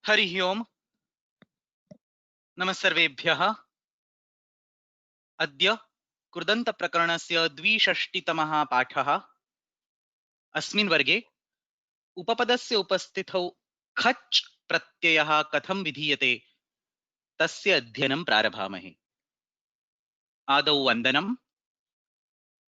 हरि ओम। नमः सर्वेभ्यः। अद्य कृदन्तप्रकरणस्य 62तमः पाठः। अस्मिन् वर्गे उपपदस्य उपस्थितौ खच् प्रत्ययः कथं विधीयते तस्य अध्ययनं प्रारभामहे। आदौ वन्दनम्।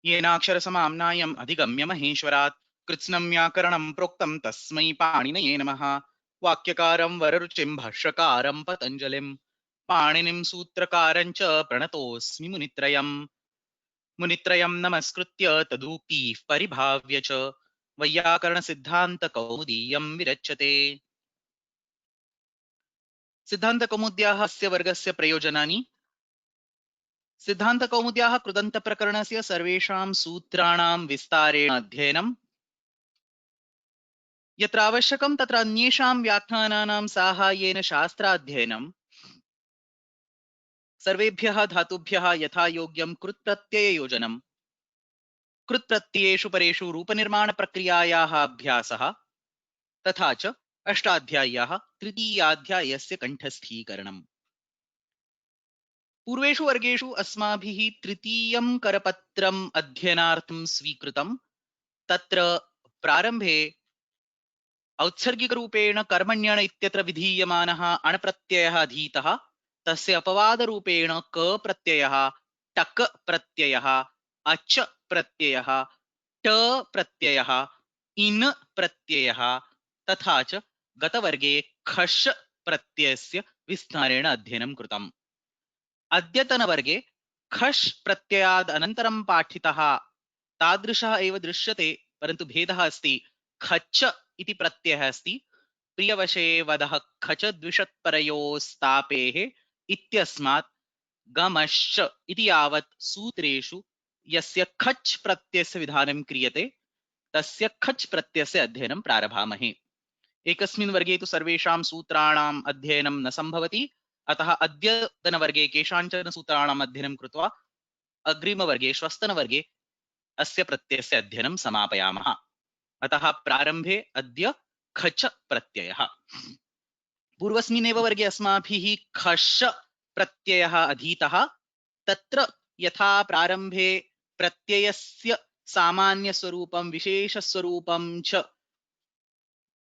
येनाक्षरसमाम्नायम् अधिगम्य महेश्वरात् कृत्स्नं व्याकरणं प्रोक्तं तस्मै पाणिनये नमः। वाक्यकारं वररुचिं भाष्यकारं पतञ्जलिं पाणिनिं सूत्रकारं च प्रणतोऽस्मि मुनित्रयम्। मुनित्रयं नमस्कृत्य तदुक्तिः परिभाव्य च वैयाकरणसिद्धान्तकौमुदीयं विरच्यते। सिद्धान्तकौमुद्याः अस्य वर्गस्य प्रयोजनानि। सिद्धान्तकौमुद्याः कृदन्तप्रकरणस्य सर्वेषां सूत्राणां विस्तारेण अध्ययनं, यत्र आवश्यकं तत्र अन्येषां व्याख्यानानां साहाय्येन शास्त्राध्ययनं, सर्वेभ्यः धातुभ्यः यथा योग्यं कृत्प्रत्यययोजनं, कृत्प्रत्ययेषु परेषु रूपनिर्माणप्रक्रियायाः अभ्यासः, तथा च अष्टाध्याय्याः तृतीयाध्यायस्य कण्ठस्थीकरणम्। पूर्वेषु वर्गेषु अस्माभिः तृतीयं करपत्रम् अध्ययनार्थं स्वीकृतं। तत्र प्रारम्भे औत्सर्गिकरूपेण कर्मण्यण इत्यत्र विधीयमानः अणप्रत्ययः अधीतः। तस्य अपवादरूपेण क प्रत्ययः, टक प्रत्ययः, अच प्रत्ययः, ट प्रत्ययः, इन प्रत्ययः, तथा च गतवर्गे खश प्रत्ययस्य विस्तारेण अध्ययनं कृतम्। अद्यतनवर्गे खश प्रत्ययाद् अनन्तरं पाठितः तादृशः एव दृश्यते, परन्तु भेदः अस्ति। खच इति प्रत्ययः अस्ति। प्रियवशे वदः खच द्विषत्परयोस्तापेः इत्यस्मात् गमश्च इति यावत् सूत्रेषु यस्य खच प्रत्ययस्य विधानं क्रियते तस्य खच प्रत्ययस्य अध्ययनं प्रारभामहे। एकस्मिन् वर्गे तु सर्वेषां सूत्राणाम् अध्ययनं न सम्भवति, अतः अद्यतनवर्गे केषाञ्चन सूत्राणाम् अध्ययनं कृत्वा अग्रिमवर्गे श्वस्तनवर्गे अस्य प्रत्ययस्य अध्ययनं समापयामः। अतः प्रारम्भे अद्य खच प्रत्ययः। पूर्वस्मिन्नेव वर्गे अस्माभिः खश प्रत्ययः अधीतः। तत्र यथा प्रारम्भे प्रत्ययस्य सामान्यस्वरूपं विशेषस्वरूपं च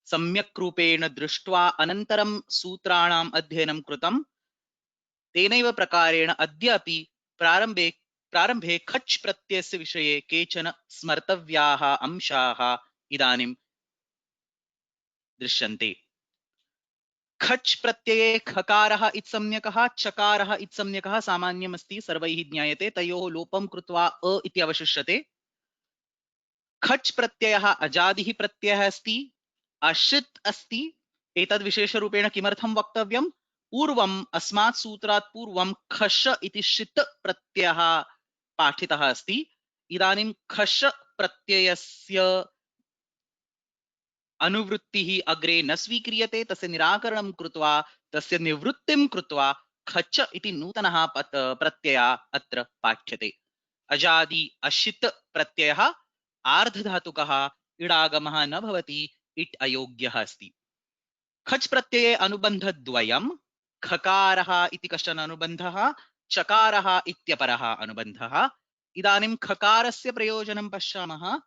सम्यक् रूपेण दृष्ट्वा अनन्तरं सूत्राणाम् अध्ययनं कृतं, तेनैव प्रकारेण अद्यापि प्रारम्भे खच् प्रत्ययस्य विषये केचन स्मर्तव्याः अंशाः इदानीं दृश्यन्ते। खच् प्रत्यये खकारः इत्संज्ञकः, चकारः इत्संज्ञकः सामान्यमस्ति, सर्वैः ज्ञायते। तयोः लोपं कृत्वा अ इति अवशिष्यते। खच् प्रत्ययः अजादिः प्रत्ययः अस्ति, अशित् अस्ति। एतद् विशेषरूपेण किमर्थं वक्तव्यं? पूर्वम् अस्मात् सूत्रात् पूर्वं खश इति शित् प्रत्ययः पाठितः अस्ति। इदानीं खश प्रत्ययस्य अनुवृत्तिः अग्रे न स्वीक्रियते, तस्य निराकरणं कृत्वा तस्य निवृत्तिं कृत्वा खच इति नूतनः प्रत्ययः अत्र पाठ्यते। अजादि अशित् प्रत्ययः आर्धधातुकः, इडागमः न भवति, इट् अयोग्यः अस्ति। खच् प्रत्यये अनुबन्धद्वयं, खकारः इति कश्चन अनुबन्धः, चकारः इत्यपरः अनुबन्धः। इदानीं खकारस्य प्रयोजनं पश्यामः।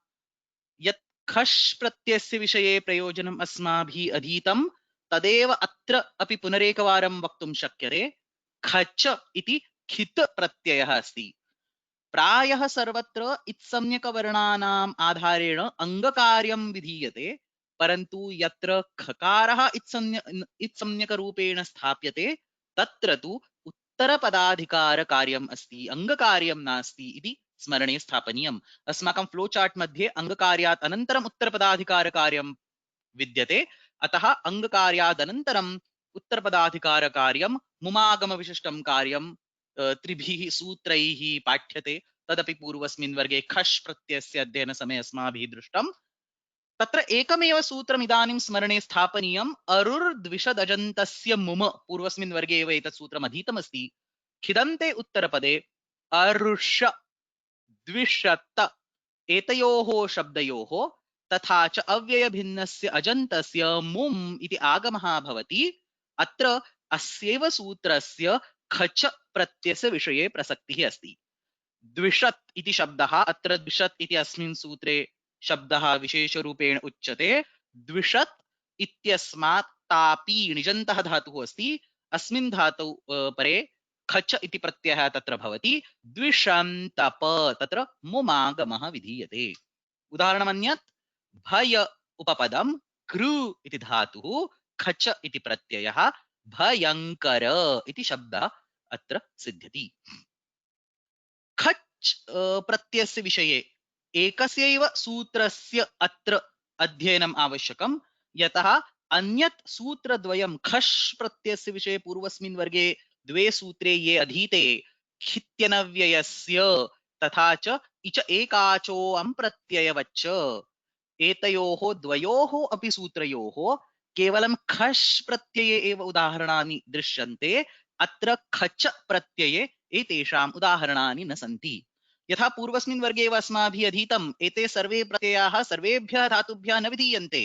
यत् खश् प्रत्ययस्य विषये प्रयोजनम् अस्माभिः अधीतं तदेव अत्र अपि पुनरेकवारं वक्तुं शक्यते। खच इति खित् प्रत्ययः अस्ति। प्रायः सर्वत्र इत्संज्ञकवर्णानाम् आधारेण अङ्गकार्यं विधीयते, परन्तु यत्र खकारः इत्संज्ञकरूपेण स्थाप्यते तत्र तु उत्तरपदाधिकारकार्यम् अस्ति, अङ्गकार्यं नास्ति इति स्मरणे स्थापनीयम्। अस्माकं फ्लो चार्ट् मध्ये अङ्गकार्यात् अनन्तरम् उत्तरपदाधिकारकार्यं विद्यते, अतः अङ्गकार्यादनन्तरम् उत्तरपदाधिकारकार्यं मुमागमविशिष्टं कार्यं त्रिभिः सूत्रैः पाठ्यते। तदपि पूर्वस्मिन् वर्गे खश् प्रत्ययस्य अध्ययनसमये अस्माभिः दृष्टम्। तत्र एकमेव सूत्रम् इदानीं स्मरणे स्थापनीयम्। अरुर्द्विषदजन्तस्य मुम, पूर्वस्मिन् वर्गे एव एतत् सूत्रम् अधीतमस्ति। खिदन्ते उत्तरपदे अरुष द्विषत एतयोः शब्दयोः तथा च अव्ययभिन्नस्य अजन्तस्य मुम् इति आगमः भवति। अत्र अस्यैव सूत्रस्य खच प्रत्ययस्य विषये प्रसक्तिः अस्ति। द्विषत् इति शब्दः, अत्र द्विषत् इति अस्मिन् सूत्रे शब्दः विशेषरूपेण उच्यते। द्विषत् इत्यस्मात् तापि निजन्तः धातुः अस्ति, अस्मिन् धातौ परे खच इति प्रत्ययः तत्र भवति। द्विषन्तप तत्र मुमागमः विधीयते। उदाहरणमन्यत् भय उपपदं कृ इति धातुः, खच इति प्रत्ययः, भयङ्कर इति शब्दः अत्र सिद्ध्यति। खच् प्रत्ययस्य विषये एकस्यैव सूत्रस्य अत्र अध्ययनम् आवश्यकं, यतः अन्यत् सूत्रद्वयं खश् प्रत्ययस्य विषये पूर्वस्मिन् वर्गे द्वे सूत्रे ये अधीते, खित्यनव्ययस्य तथा च इच एकाचो अम् प्रत्ययवच्च, एतयोः द्वयोः अपि सूत्रयोः केवलं खश् प्रत्यये एव उदाहरणानि दृश्यन्ते। अत्र खच प्रत्यये एतेषाम् उदाहरणानि न सन्ति। यथा पूर्वस्मिन् वर्गे एव अस्माभिः अधीतम्, एते सर्वे प्रत्ययाः सर्वेभ्यः धातुभ्यः न विधीयन्ते,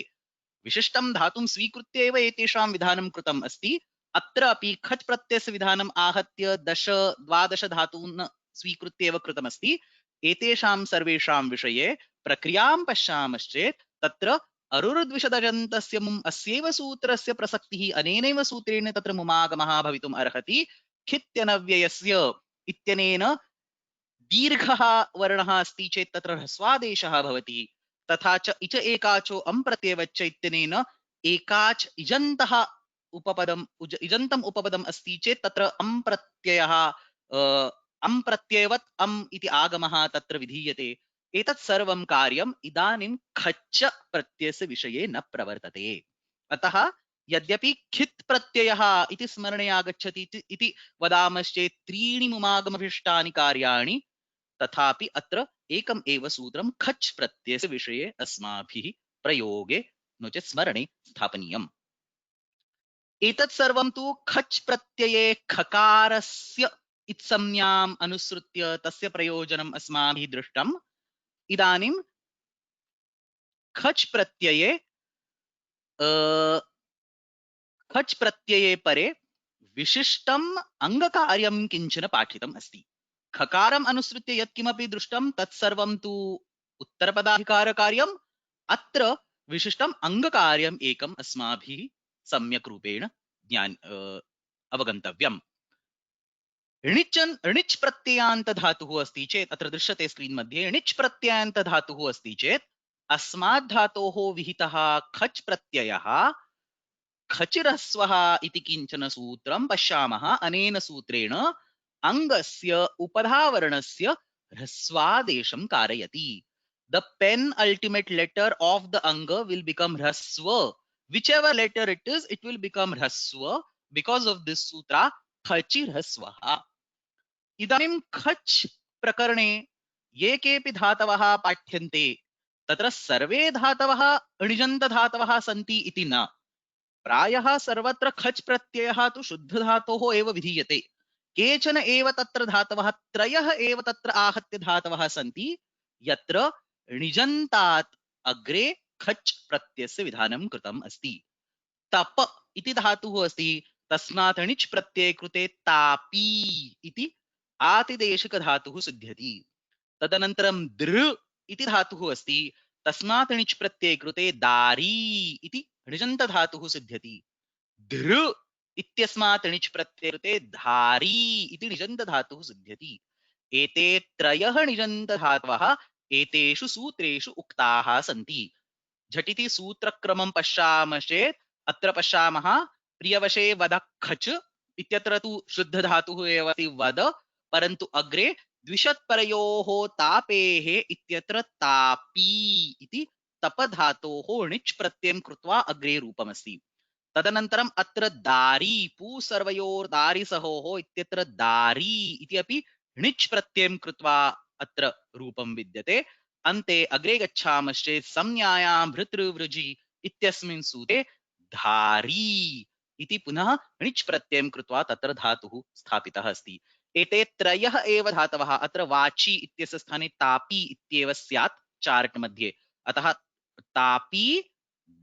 विशिष्टं धातुं स्वीकृत्य एव एतेषां विधानं कृतम् अस्ति। अत्र अपि खच् प्रत्ययस्य विधानम् आहत्य 10-12 धातून् स्वीकृत्य एव कृतमस्ति। एतेषां सर्वेषां विषये प्रक्रियां पश्यामश्चेत् तत्र अरुरुद्विषदजन्तस्य मुम् अस्यैव सूत्रस्य प्रसक्तिः अनेनैव सूत्रेण तत्र मुमागमः भवितुम् अर्हति। खित्यनव्ययस्य इत्यनेन दीर्घः वर्णः अस्ति चेत् तत्र ह्रस्वादेशः भवति। तथा च इच एकाचो अम् प्रत्ययवच्च इत्यनेन एकाच् इजन्तः उपपदम् इजन्तम् उपपदम् अस्ति चेत् तत्र अम् प्रत्ययः अम् प्रत्ययवत् अम् इति आगमः तत्र विधीयते। एतत् सर्वं कार्यम् इदानीं खच्च प्रत्ययस्य विषये न प्रवर्तते। अतः यद्यपि खित् प्रत्ययः इति स्मरणे आगच्छति इति वदामश्चेत् त्रीणि मुमागमभिष्टानि कार्याणि, तथापि अत्र एकम् एव सूत्रं खच् प्रत्ययस्य विषये अस्माभिः प्रयोगे नो चेत् स्मरणे स्थापनीयम्। एतत् सर्वं तु खच् प्रत्यये खकारस्य इत्संज्ञाम् अनुसृत्य तस्य प्रयोजनम् अस्माभिः दृष्टम्। इदानीं खच् प्रत्यये खच् प्रत्यये परे विशिष्टम् अङ्गकार्यं किञ्चन पाठितम् अस्ति। खकारम् अनुसृत्य यत्किमपि दृष्टं तत्सर्वं तु उत्तरपदाधिकारकार्यम्। अत्र विशिष्टम् अङ्गकार्यम् एकम् अस्माभिः सम्यक् रूपेण अवगन्तव्यम्। णिच् प्रत्ययान्त धातुः अस्ति चेत्, अत्र दृश्यते स्क्रीन् मध्ये, णिच् प्रत्ययान्त धातुः अस्ति चेत् अस्मात् धातोः विहितः खच् प्रत्ययः खचिरस्वः इति किञ्चन सूत्रं पश्यामः। अनेन सूत्रेण अङ्गस्य उपधावर्णस्य ह्रस्वादेशं कारयति। The penultimate letter of the anga will become hraswa. Whichever letter it is, it will become hraswa. Because of this sutra, khachirhaswaha. इदानीं खच् प्रकरणे ये केऽपि धातवः पाठ्यन्ते तत्र सर्वे धातवः अणिजन्तधातवः सन्ति इति न। प्रायः सर्वत्र खच् प्रत्ययः तु शुद्धधातोः एव विधीयते। केचन एव तत्र धातवः, त्रयः एव तत्र आहत्य धातवः सन्ति यत्र णिजन्तात् अग्रे खच् प्रत्ययस्य विधानं कृतम् अस्ति। तप इति धातुः अस्ति, तस्मात् णिच् प्रत्यये कृते तापी इति आतिदेशिकधातुः सिद्ध्यति। तदनन्तरं दृ इति धातुः अस्ति, तस्मात् णिच् प्रत्यये कृते दारी इति णिजन्तधातुः सिद्ध्यति। धृ इत्यस्मात् णिच् प्रत्यये कृते धारी इति णिजन्तधातुः सिद्ध्यति। एते त्रयः णिजन्तधातवः एतेषु सूत्रेषु उक्ताः सन्ति। झटिति सूत्रक्रमं पश्यामश्चेत् अत्र पश्यामः, प्रियवशे वद खच् इत्यत्र तु शुद्धधातुः एव अस्ति वद, परन्तु अग्रे द्विषत्परयोः तापेः इत्यत्र तापी इति तपधातोः णिच् प्रत्ययं कृत्वा अग्रे रूपमस्ति। तदनन्तरम् अत्र दारी पूसर्वयोर्दारिसहोः इत्यत्र दारी इति अपि णिच् प्रत्ययं कृत्वा अत्र रूपं विद्यते। अन्ते अग्रे गच्छामश्चेत् संज्ञायां भृतृवृजि इत्यस्मिन् सूत्रे धारी इति पुनः णिच् प्रत्ययं कृत्वा तत्र धातुः स्थापितः अस्ति। एते त्रयः एव धातवः, अत्र वाची इत्यस्य स्थाने तापी इत्येव स्यात् चार्ट् मध्ये। अतः तापी,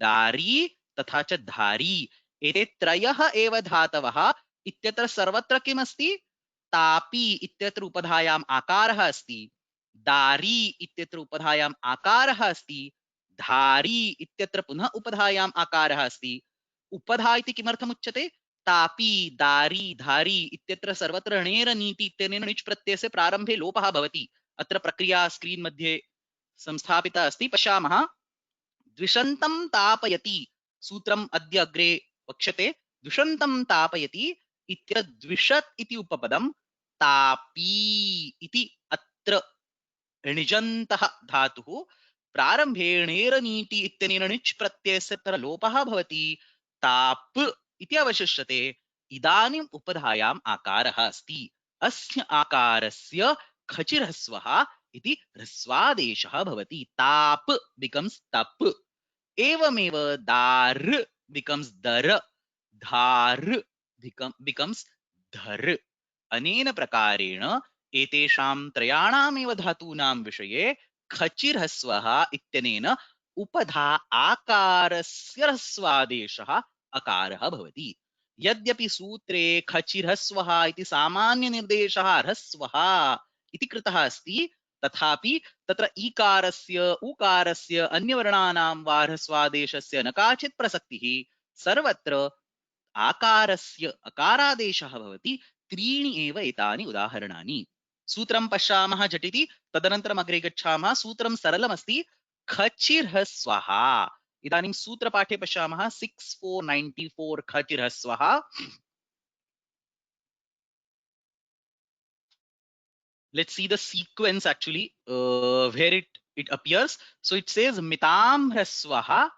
दारी तथा च धारी एते त्रयः एव धातवः इत्यत्र सर्वत्र किमस्ति? तापी इत्यत्र उपधायाम् आकारः अस्ति, दारी इत्यत्र उपधायाम् आकारः अस्ति, धारी इत्यत्र पुनः उपधायाम् आकारः अस्ति। उपधा इति किमर्थम् उच्यते? तापी, दारी, धारी इत्यत्र सर्वत्र णेर नीति इत्यनेन णिच् प्रत्ययस्य प्रारम्भे लोपः भवति। अत्र प्रक्रिया स्क्रीन् मध्ये संस्थापिता अस्ति, पश्यामः। द्विषन्तं तापयति, सूत्रम् अद्य अग्रे वक्ष्यते। द्विषन्तं तापयति इत्यत्र द्विषत् इति उपपदं तापी इति अत्र णिजन्तः धातुः प्रारम्भे णेरनीति इत्यनेन णिच् प्रत्ययस्य तत्र लोपः भवति, ताप् इति अवशिष्यते। इदानीम् उपधायाम् आकारः अस्ति, अस्य आकारस्य खचिरस्वः इति ह्रस्वादेशः भवति। ताप् बिकम्स् तप्। एवमेव दार becomes दर, धार becomes धर। अनेन प्रकारेण एतेषां त्रयाणामेव धातूनां विषये खचिर्हस्वः इत्यनेन उपधा आकारस्य ह्रस्वादेशः अकारः भवति। यद्यपि सूत्रे खचिर्हस्वः इति सामान्यनिर्देशः ह्रस्वः इति कृतः अस्ति, तथापि तत्र ईकारस्य उकारस्य अन्यवर्णानां वा ह्रस्वादेशस्य न काचित् प्रसक्तिः। सर्वत्र आकारस्य अकारादेशः भवति। त्रीणि एव एतानि उदाहरणानि। सूत्रं पश्यामः झटिति, तदनन्तरम् अग्रे गच्छामः। सूत्रं सरलमस्ति, खचिर्हस्वः। इदानीं सूत्रपाठे पश्यामः 6494 खचिर्हस्वः। Let's see the sequence actually where it appears. So it says mitam hraswaha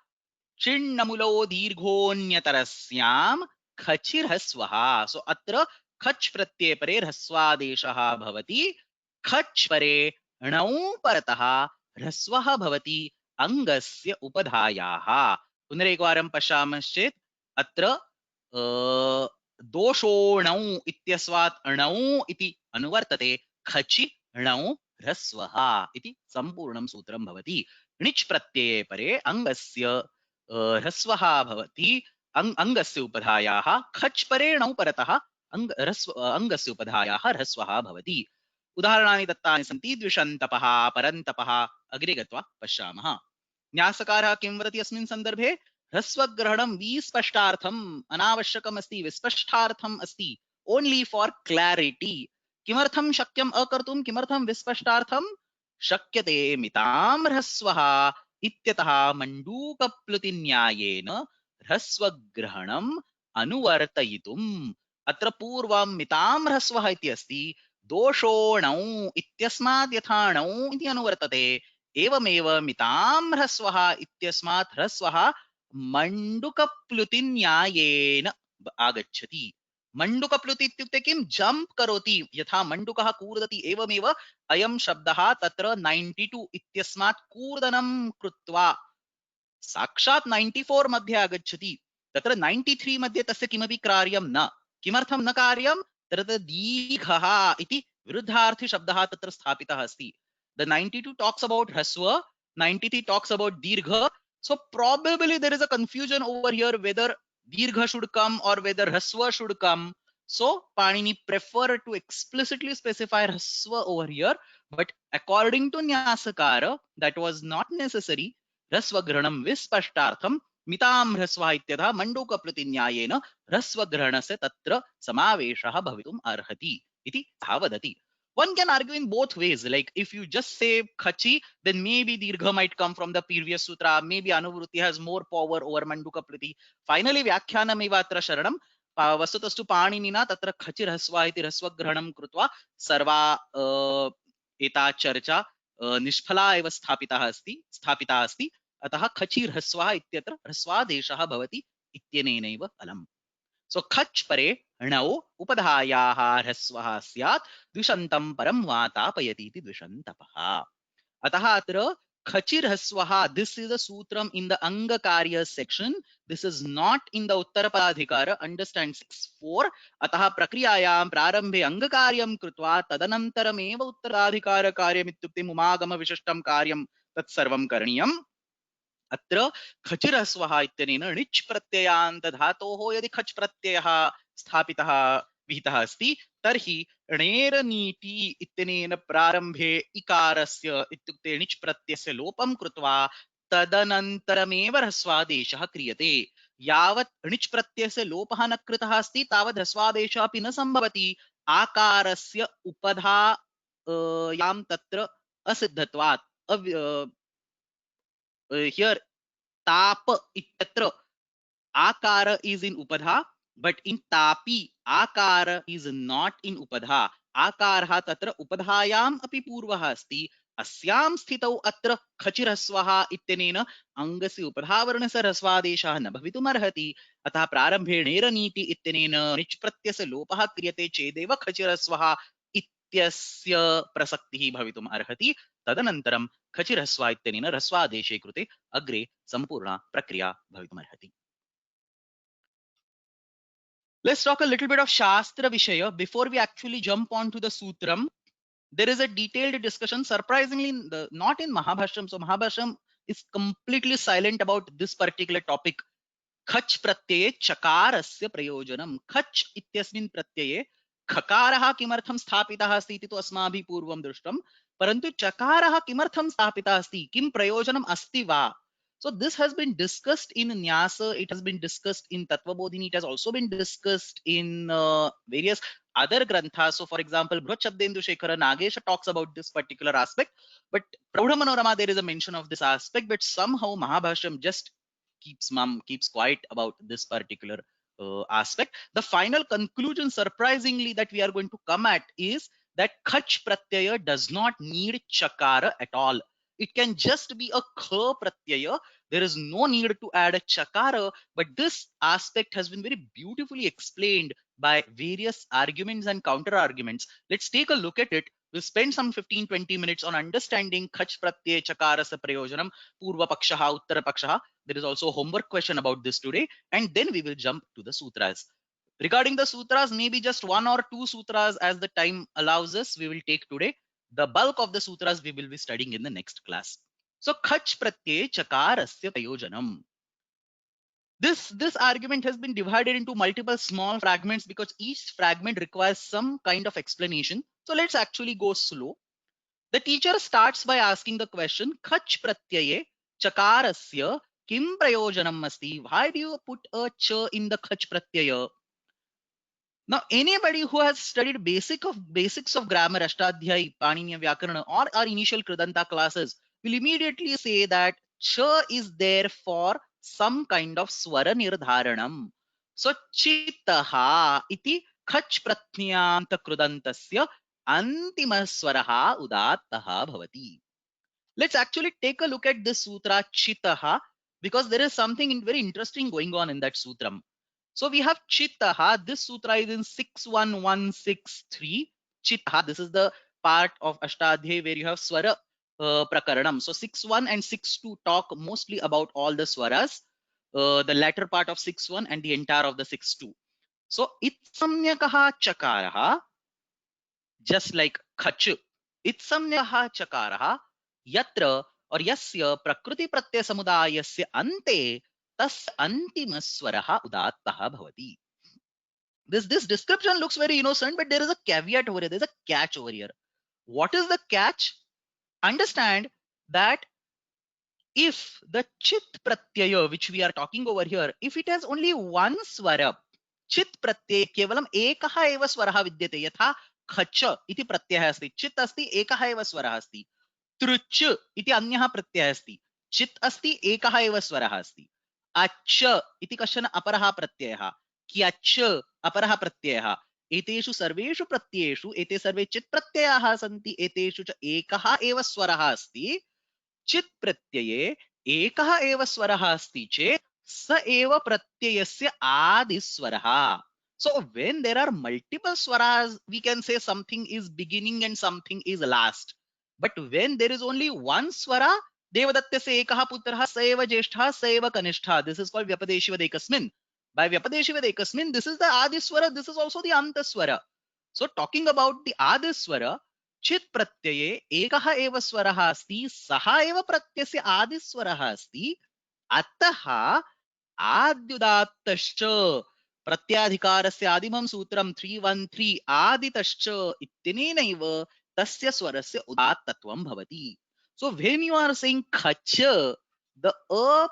चिन्नमुलो दीर्घोऽन्यतरस्यां खचिर्हस्वः. So अत्र खच् प्रत्यये परे ह्रस्वादेशः भवति। खच् परे णौ परतः ह्रस्वः भवति अङ्गस्य उपधायाः। पुनरेकवारं पश्यामश्चेत् अत्र दोषोणौ इत्यस्मात् णौ इति अनुवर्तते, खचि णौ ह्रस्वः इति सम्पूर्णं सूत्रं भवति। णिच् प्रत्यये परे अङ्गस्य ह्रस्वः भवति, अङ्गस्य उपधायाः। खच् परे णौ परतः अङ्गस्य उपधायाः ह्रस्वः भवति। उदाहरणानि दत्तानि सन्ति। द्विषन्तपः, परन्तपः। अग्रे गत्वा पश्यामः। न्यासकारः किं वदति अस्मिन् सन्दर्भे? ह्रस्वग्रहणं विस्पष्टार्थम् अनावश्यकम् अस्ति, विस्पष्टार्थम् अस्ति, ओन्ली फॉर क्लैरिटी। किमर्थं शक्यम् अकर्तुं, किमर्थं विस्पष्टार्थं? शक्यते मितां ह्रस्वः इत्यतः मण्डूकप्लुतिन्यायेन ह्रस्वग्रहणम् अनुवर्तयितुम्। अत्र पूर्वं मितां ह्रस्वः इति अस्ति, दोषोणौ इत्यस्मात् यथा णौ इति अनुवर्तते, एवमेव मितां ह्रस्वः इत्यस्मात् ह्रस्वः मण्डुकप्लुतिन्यायेन आगच्छति। मण्डुकप्लुति इत्युक्ते किं? जम्प करोति, यथा मण्डुकः कूर्दति एवमेव अयं शब्दः तत्र 92 इत्यस्मात् कूर्दनं कृत्वा साक्षात् 94 मध्ये आगच्छति। तत्र 93 मध्ये तस्य किमपि कार्यं न। किमर्थं न कार्यं? तत्र दीर्घः इति विरुद्धार्थी शब्दः तत्र स्थापितः अस्ति। The 92 talks about hraswa, 93 talks about dirgha. So probably there is a confusion over here whether dirgha should come or whether hraswa should come. So Panini prefer to explicitly specify hraswa over here, but according to Nyasakara that was not necessary. ह्रस्वग्रहणं विस्पष्टार्थं मितां ह्रस्वः इत्यतः मण्डूकप्लुतिन्यायेन ह्रस्वग्रहणस्य तत्र समावेशः भवितुम् अर्हति इति सः वदति। One can argue in both ways. Like if you just say khachi, then maybe dirgha might come from the previous sutra. Maybe anuvrutti has more power over manduka pliti. Finally, vyakhyānameva atra sharanam. वस्तुतस्तु पाणिनिना तत्र खचिर्हस्वा इति ह्रस्वग्रहणं कृत्वा सर्वा एता चर्चा निष्फला एव स्थापिता अस्ति। अतः खचिर्हस्वा इत्यत्र ह्रस्वादेशः भवति इत्यनेनैव फलम्। सो खच् परे णौ उपधायाः ह्रस्वः स्यात्, द्विषन्तं परं वा तापयति इति द्विषन्तपः। अतः अत्र खचिर्हस्वः, this is a sutram in the अंगकार्य section. This is not in the उत्तरपदाधिकार. Understand 6.4. अतः प्रक्रियायां प्रारम्भे अंगकार्यं कृत्वा तदनन्तरमेव उत्तराधिकार कार्यम् इत्युक्ते मुमागम विशिष्टं कार्यं तत्सर्वं करणीयम्। अत्र खचिरस्वः इत्यनेन णिच् प्रत्ययान्त धातोः यदि खच् प्रत्ययः स्थापितः विहितः अस्ति तर्हि णेर नीति इत्यनेन प्रारम्भे इकारस्य इत्युक्ते णिच् प्रत्ययस्य लोपं कृत्वा तदनन्तरमेव ह्रस्वादेशः क्रियते। यावत् णिच् प्रत्ययस्य लोपः न कृतः अस्ति तावत् ह्रस्वादेशः अपि न सम्भवति। आकारस्य उपधा यां तत्र असिद्धत्वात् here ताप इत्यत्र akara is in upadha, but in tapi akara is not in upadha. आकारः तत्र उपधायाम् अपि पूर्वः अस्ति। अस्यां स्थितौ अत्र खचिरस्वः इत्यनेन अङ्गस्य उपधावर्णस्य ह्रस्वादेशः न भवितुमर्हति। अतः प्रारम्भे णेरनीति इत्यनेन णिच् प्रत्ययस्य लोपः क्रियते चेदेव खचिरस्वः इत्यस्य प्रसक्तिः भवितुम् अर्हति। तदनन्तरं खचिरस्व इत्यनेन ह्रस्वादेशे कृते अग्रे सम्पूर्णा प्रक्रिया भवितुमर्हति। Let's talk a little bit of Shastra Vishaya before we actually jump onto the Sutram. There is a detailed discussion, surprisingly, not in Mahabhashyam. So Mahabhashyam is completely silent about this particular topic. Khach pratyaye chakarasya prayojanam. Khach ityasmin pratyaye खकारः किमर्थं स्थापितः अस्ति इति तु अस्माभिः पूर्वं दृष्टं, परन्तु चकारः किमर्थं स्थापितः अस्ति, किं प्रयोजनम् अस्ति वा? So this has been discussed in Nyasa, it has been discussed in Tattvabodhini, it has also been discussed in various other granthas. So for example, Brihachabdendu Shekhara Nagesha talks about this particular aspect, but Praudha Manorama there is a mention of this aspect, but somehow Mahabhashyam just keeps quiet about this particular aspect. The final conclusion, surprisingly, that we are going to come at is that khach pratyaya does not need chakara at all. It can just be a kha pratyaya. There is no need to add a chakara, but this aspect has been very beautifully explained by various arguments and counter arguments. Let's take a look at it. We'll spend some 15-20 minutes on understanding khach pratyaya chakarasa prayojanam, purva pakshaha, uttara pakshaha. There is also a homework question about this today, and then we will jump to the sutras. Regarding the sutras, maybe just one or two sutras as the time allows us, we will take today. The bulk of the sutras we will be studying in the next class. So, khach pratyay chakarasya prayojanam. This argument has been divided into multiple small fragments because each fragment requires some kind of explanation. So let's actually go slow. The teacher starts by asking the question, khach pratyaye chakarasya kim prayojanam asti? Why do you put a ch in the khach pratyaya? Now, anybody who has studied basics of grammar, Ashtadhyayi, Paniniya Vyakarana, or our initial Kridanta classes will immediately say that ch is there for some kind of swara nirdharanam. So, chitaha iti khach pratnyanta krudantasya antima swaraha udattaha bhavati. Let's actually take a look at this sutra chitaha because there is something very interesting going on in that sutram. So we have chitaha. This sutra is in 61163. Chitaha. This is the part of Ashtadhyayi where you have swara prakaranam. So 6.1 and 6.2 talk mostly about all the swaras, the latter part of 6.1 and the entire of the 6.2. So itsamnyakaha chakaraha, just like khach, itsamnyakaha chakaraha yatra or yasya prakriti pratyaya samudayasya ante tas antima swaraha udattaha bhavati. This description looks very innocent, but there is a caveat over here. There's a catch over here. What is the catch? Understand that if the chit pratyaya, which we are talking over here, if it has only one swara, chit pratyaya kevalam ekaha eva swaraha vidyate, yatha khach iti pratyaya asti, chit asti ekaha eva swaraha asti, truch iti अन्यः प्रत्ययः अस्ति, चित् अस्ति एकः एव स्वरः अस्ति, अच्छ इति कश्चन अपरः प्रत्ययः, क्यच्च अपरः प्रत्ययः, एतेषु सर्वेषु प्रत्ययेषु एते सर्वे चित् प्रत्ययाः सन्ति, एतेषु च एकः एव स्वरः अस्ति। चित् प्रत्यये एकः एव स्वरः अस्ति चेत् स एव प्रत्ययस्य आदिस्वरः. So when there are multiple swaras, we can say something is beginning and something is last. But when there is only one swara, Devadatyasya ekah putrah sa eva jeshtha sa eva kanishtha. This is called Vyapadeshivada ekasmin. By Vyapadeshivada ekasmin, this is the adiswara, this is also the antaswara. So talking about the adiswara, चित् प्रत्यये एकः एव स्वरः अस्ति, सः एव प्रत्ययस्य आदिस्वरः अस्ति, अतः आद्युदात्तश्च प्रत्याधिकारस्य आदिमं सूत्रं 313 आदितश्च इत्यनेनैव तस्य स्वरस्य उदात्तत्वं भवति. So when you are saying khacha, the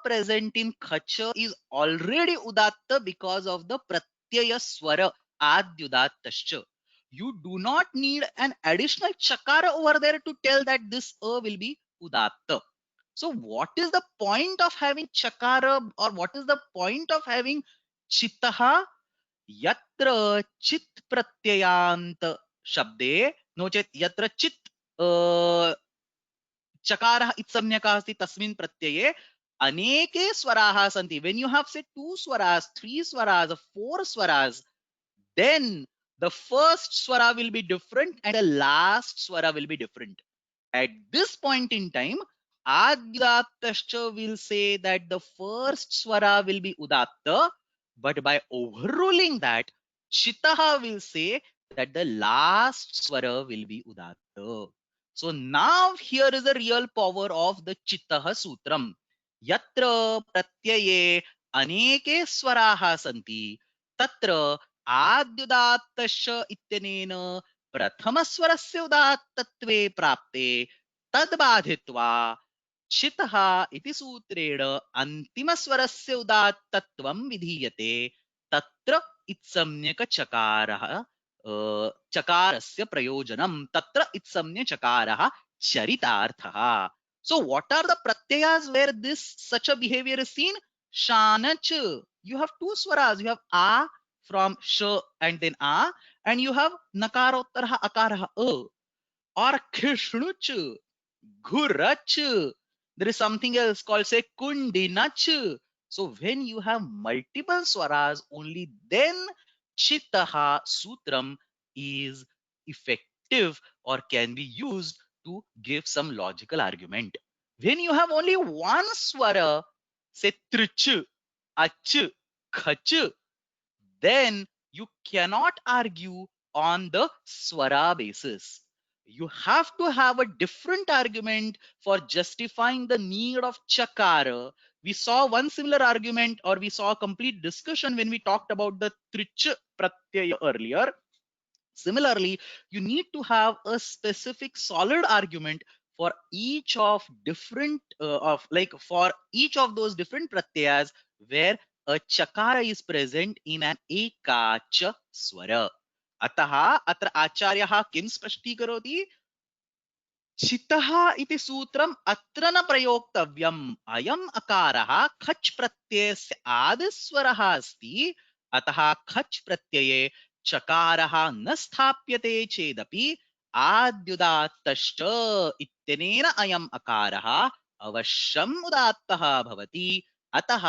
present in khacha is already udatta because of the pratyaya swara adyudattascha. You do not need an additional chakara over there to tell that this will be udatta. So what is the point of having chakara, or what is the point of having chittaha? Yatra chit pratyayant shabde, no chet yatra chit चकारः इत्संज्ञकः अस्ति तस्मिन् प्रत्यये अनेके स्वराः सन्ति. When you have said two swaras, three swaras, four swaras, then the first swara will be different and the last swara will be different. At this point in time, Adyatascha will say that the first swara will be Udatta, but by overruling that, Chitaha will say that the last swara will be Udatta. So now here is the real power of the Chittaha Sutram. Yatra Pratyaye Aneke Swaraha Santi Tatra Adyudattascha Ityanena प्रथमस्वरस्य उदात्तत्वे प्राप्ते तद्बाधित्वा चितः इति सूत्रेण अन्तिमस्वरस्य उदात्तत्वं विधीयते तत्र इत्सम्यक चकारः चकारस्य प्रयोजनं तत्र इत्सम्य चकारः चरितार्थः. So what are the pratyayas where this such a behavior is seen? Shanach. You have two swaras. You have a from sh and then a, and you have nakarottara akarah a, or khishnuch, ghurach. There is something else called say kundinach. So when you have multiple swaras, only then chittaha sutram is effective or can be used to give some logical argument. When you have only one swara, say trich, ach, khach, then you cannot argue on the swara basis. You have to have a different argument for justifying the need of chakara. We saw one similar argument, or we saw a complete discussion when we talked about the trich pratyaya earlier. Similarly, you need to have a specific solid argument for each of different of like for each of those different pratyayas where a chakara is present in an ekacha swara. अतः अत्र आचार्यः किं स्पष्टीकरोति? चितः इति सूत्रम् अत्र न प्रयोक्तव्यम्. अयम् अकारः खच् प्रत्ययस्य आदिस्वरः अस्ति. अतः खच् प्रत्यये चकारः न स्थाप्यते चेदपि आद्युदात्तश्च इत्यनेन अयम् अकारः अवश्यम् उदात्तः भवति. अतः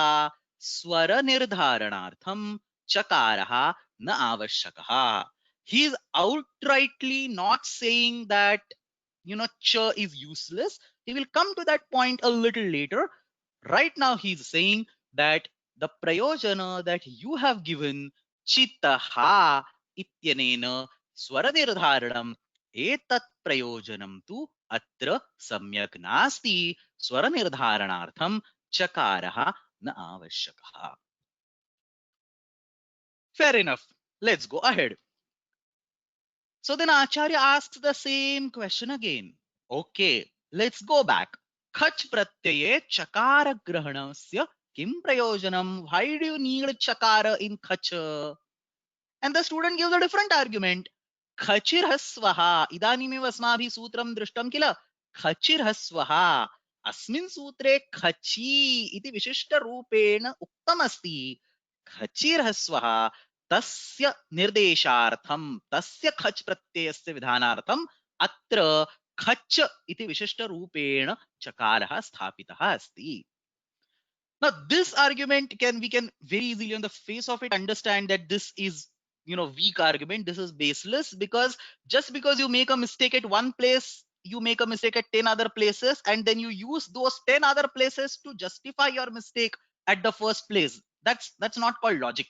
स्वर निर्धारणार्थं चकारः न आवश्यकः. He is outrightly not saying that ch is useless. He will come to that point a little later. Right now he's saying that the prayojana that you have given chittaha ityanena swaranirdharanam etat prayojanam tu atra samyak nasti swaranirdharanartham chakaraha na avashyakaha. Fair enough. Let's go ahead. So then Acharya asks the same question again. Okay, let's go back. Khach pratyaye chakara grahanasya kim prayojanam? Why do you need chakara in khach? And the student gives a different argument. Khachirhasvaha. Idanimeva asmabhi sutram drishtam kila. Khachirhasvaha. Asmin sutre khachi iti vishishta rupena uktam asti. Khachirhasvaha. तस्य निर्देशार्थम तस्य खच प्रत्ययस्य विधानार्थम अत्र खच इति विशिष्ट रूपेण चकारः स्थापितः अस्ति. Now this argument we can very easily on the face of it understand that this is weak argument. This is baseless, because just because you make a mistake at one place, you make a mistake at 10 other places, and then you use those 10 other places to justify your mistake at the first place. That's not called logic.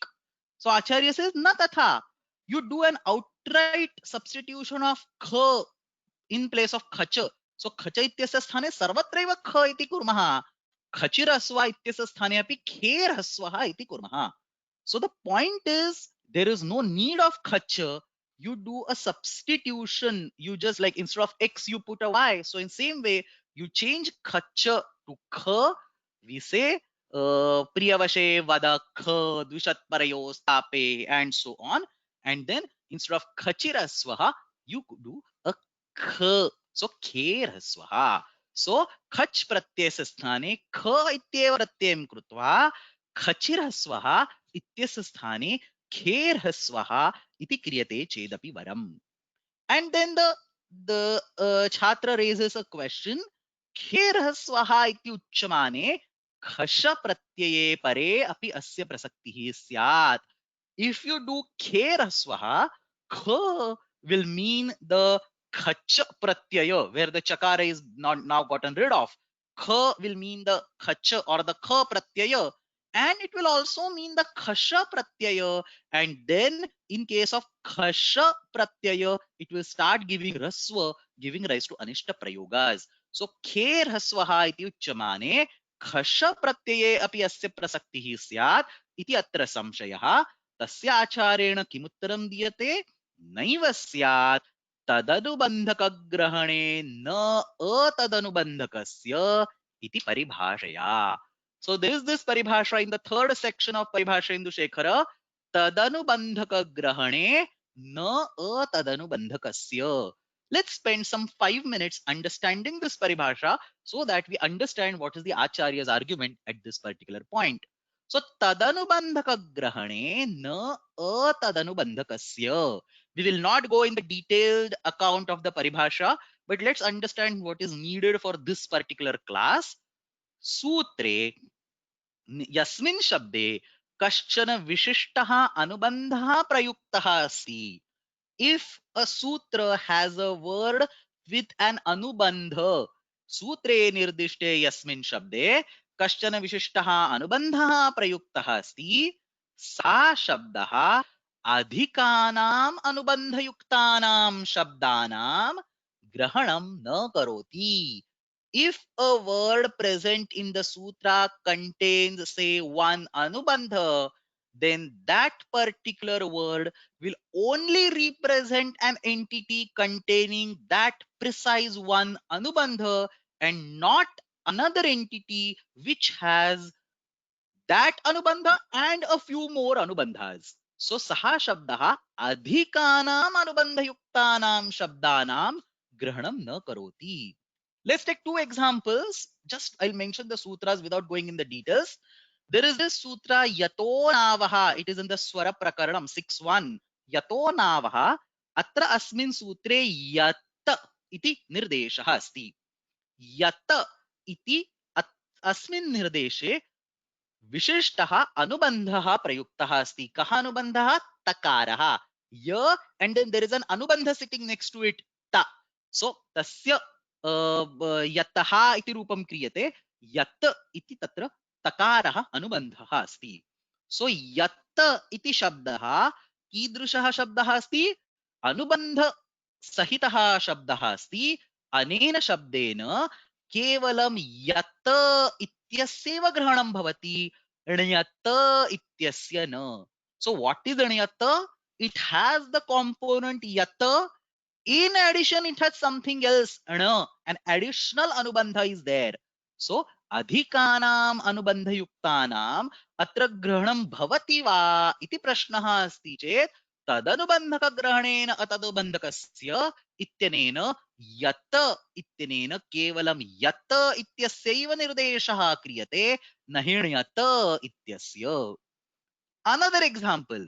So Acharya says, na tatha. You do an outright substitution of kha in place of khacha. So khacha ityasya sthane sarvatraiva kha iti kurmaha. खचिरस्व इत्यस्य स्थाने अपि खेरस्वः इति कुर्मः. So the point is there is no need of khach. You do a substitution. You just like instead of x you put a y. So in same way you change khach to kh. We say priyavashe vada kh dvishat parayo stape and so on. And then instead of khachirasvaha you could do a kh. So kherasvaha. So खच प्रत्ययस्य स्थाने ख इत्येव प्रत्ययं कृत्वा खचिरस्वः इत्यस्य स्थाने खेरस्वः इति क्रियते चेदपि वरम्. And then the chhatra raises a question. खेरस्वः इति उच्यमाने खश प्रत्यये परे अपि अस्य प्रसक्तिः स्यात्. If you do kheraswaha, kha will mean the khach pratyaya, where the chakara is not now gotten rid of. Kha will mean the khach or the kha pratyaya, and it will also mean the khasha pratyaya. And then in case of khasha pratyaya, it will start giving rasva, giving rise to anishta prayogas. So kher haswaha iti uchyamane khasha pratyये अपि अस्य प्रसक्तिः स्यात् इति अत्र संशयः. तस्य आचारेण किमुत्तरं दीयते? नैव स्यात् तदनुबन्धकग्रहणे न अतदनुबन्धकस्य इति परिभाषया. So there is this paribhasha in the third section of Paribhashendu Shekhara. Tadanubandhakagrahane na atadanubanधकस्य. Let's spend some 5 minutes understanding this paribhasha so that we understand what is the Acharya's argument at this particular point. So tadanubandhakagrahane na atadanubandhakasya. We will not go in the detailed account of the paribhasha, but let's understand what is needed for this particular class. सूत्रे यस्मिन् शब्दे कश्चन विशिष्टः अनुबन्धः प्रयुक्तः अस्ति. If a sutra has a word with an anubandha, सूत्रे निर्दिष्टे यस्मिन् शब्दे कश्चन विशिष्टः अनुबन्धः प्रयुक्तः अस्ति, सा शब्दः अधिकानाम् अनुबन्धयुक्तानां शब्दानां ग्रहणं न करोति. If a word present in the sutra contains, say, one anubandha, then that particular word will only represent an entity containing that precise one anubandha and not another entity which has that anubandha and a few more anubandhas. So saha shabdah adhikanam anubandhayuktanam shabdanam grahanam na karoti. Let's take two examples. Just I'll mention the sutras without going in the details. There is this sutra Yato Navaha. It is in the Swara Prakaranam 6.1. Yato Navaha. Atra asmin sutre Yat iti nirdeshaha asti. Yat iti अस्मिन् निर्देशे विशिष्टः अनुबन्धः प्रयुक्तः अस्ति. कः अनुबन्धः? तकारः. य and then there is an anubandha sitting next to it, ta. So tasya yatah iti रूपं क्रियते. यत् इति तत्र तकारः अनुबन्धः अस्ति. So यत् इति शब्दः कीदृशः शब्दः अस्ति? अनुबन्ध सहितः शब्दः अस्ति. अनेन शब्देन केवलं यत् इत्यस्यैव ग्रहणं भवति, ण्यत् इत्यस्य न. So what is ण्यत्? It has the component yat. In addition, it has something else, an additional anubandha is there. So adhikanam anubandhayuktanam atra grahanam bhavati va iti prashnah asti chet तदनुबन्धकग्रहणेन अतदुबन्धकस्य इत्यनेन यत् इत्यनेन केवलं यत् इत्यस्यैव निर्देशः क्रियते, न हि ण्यत् इत्यस्य. Another example,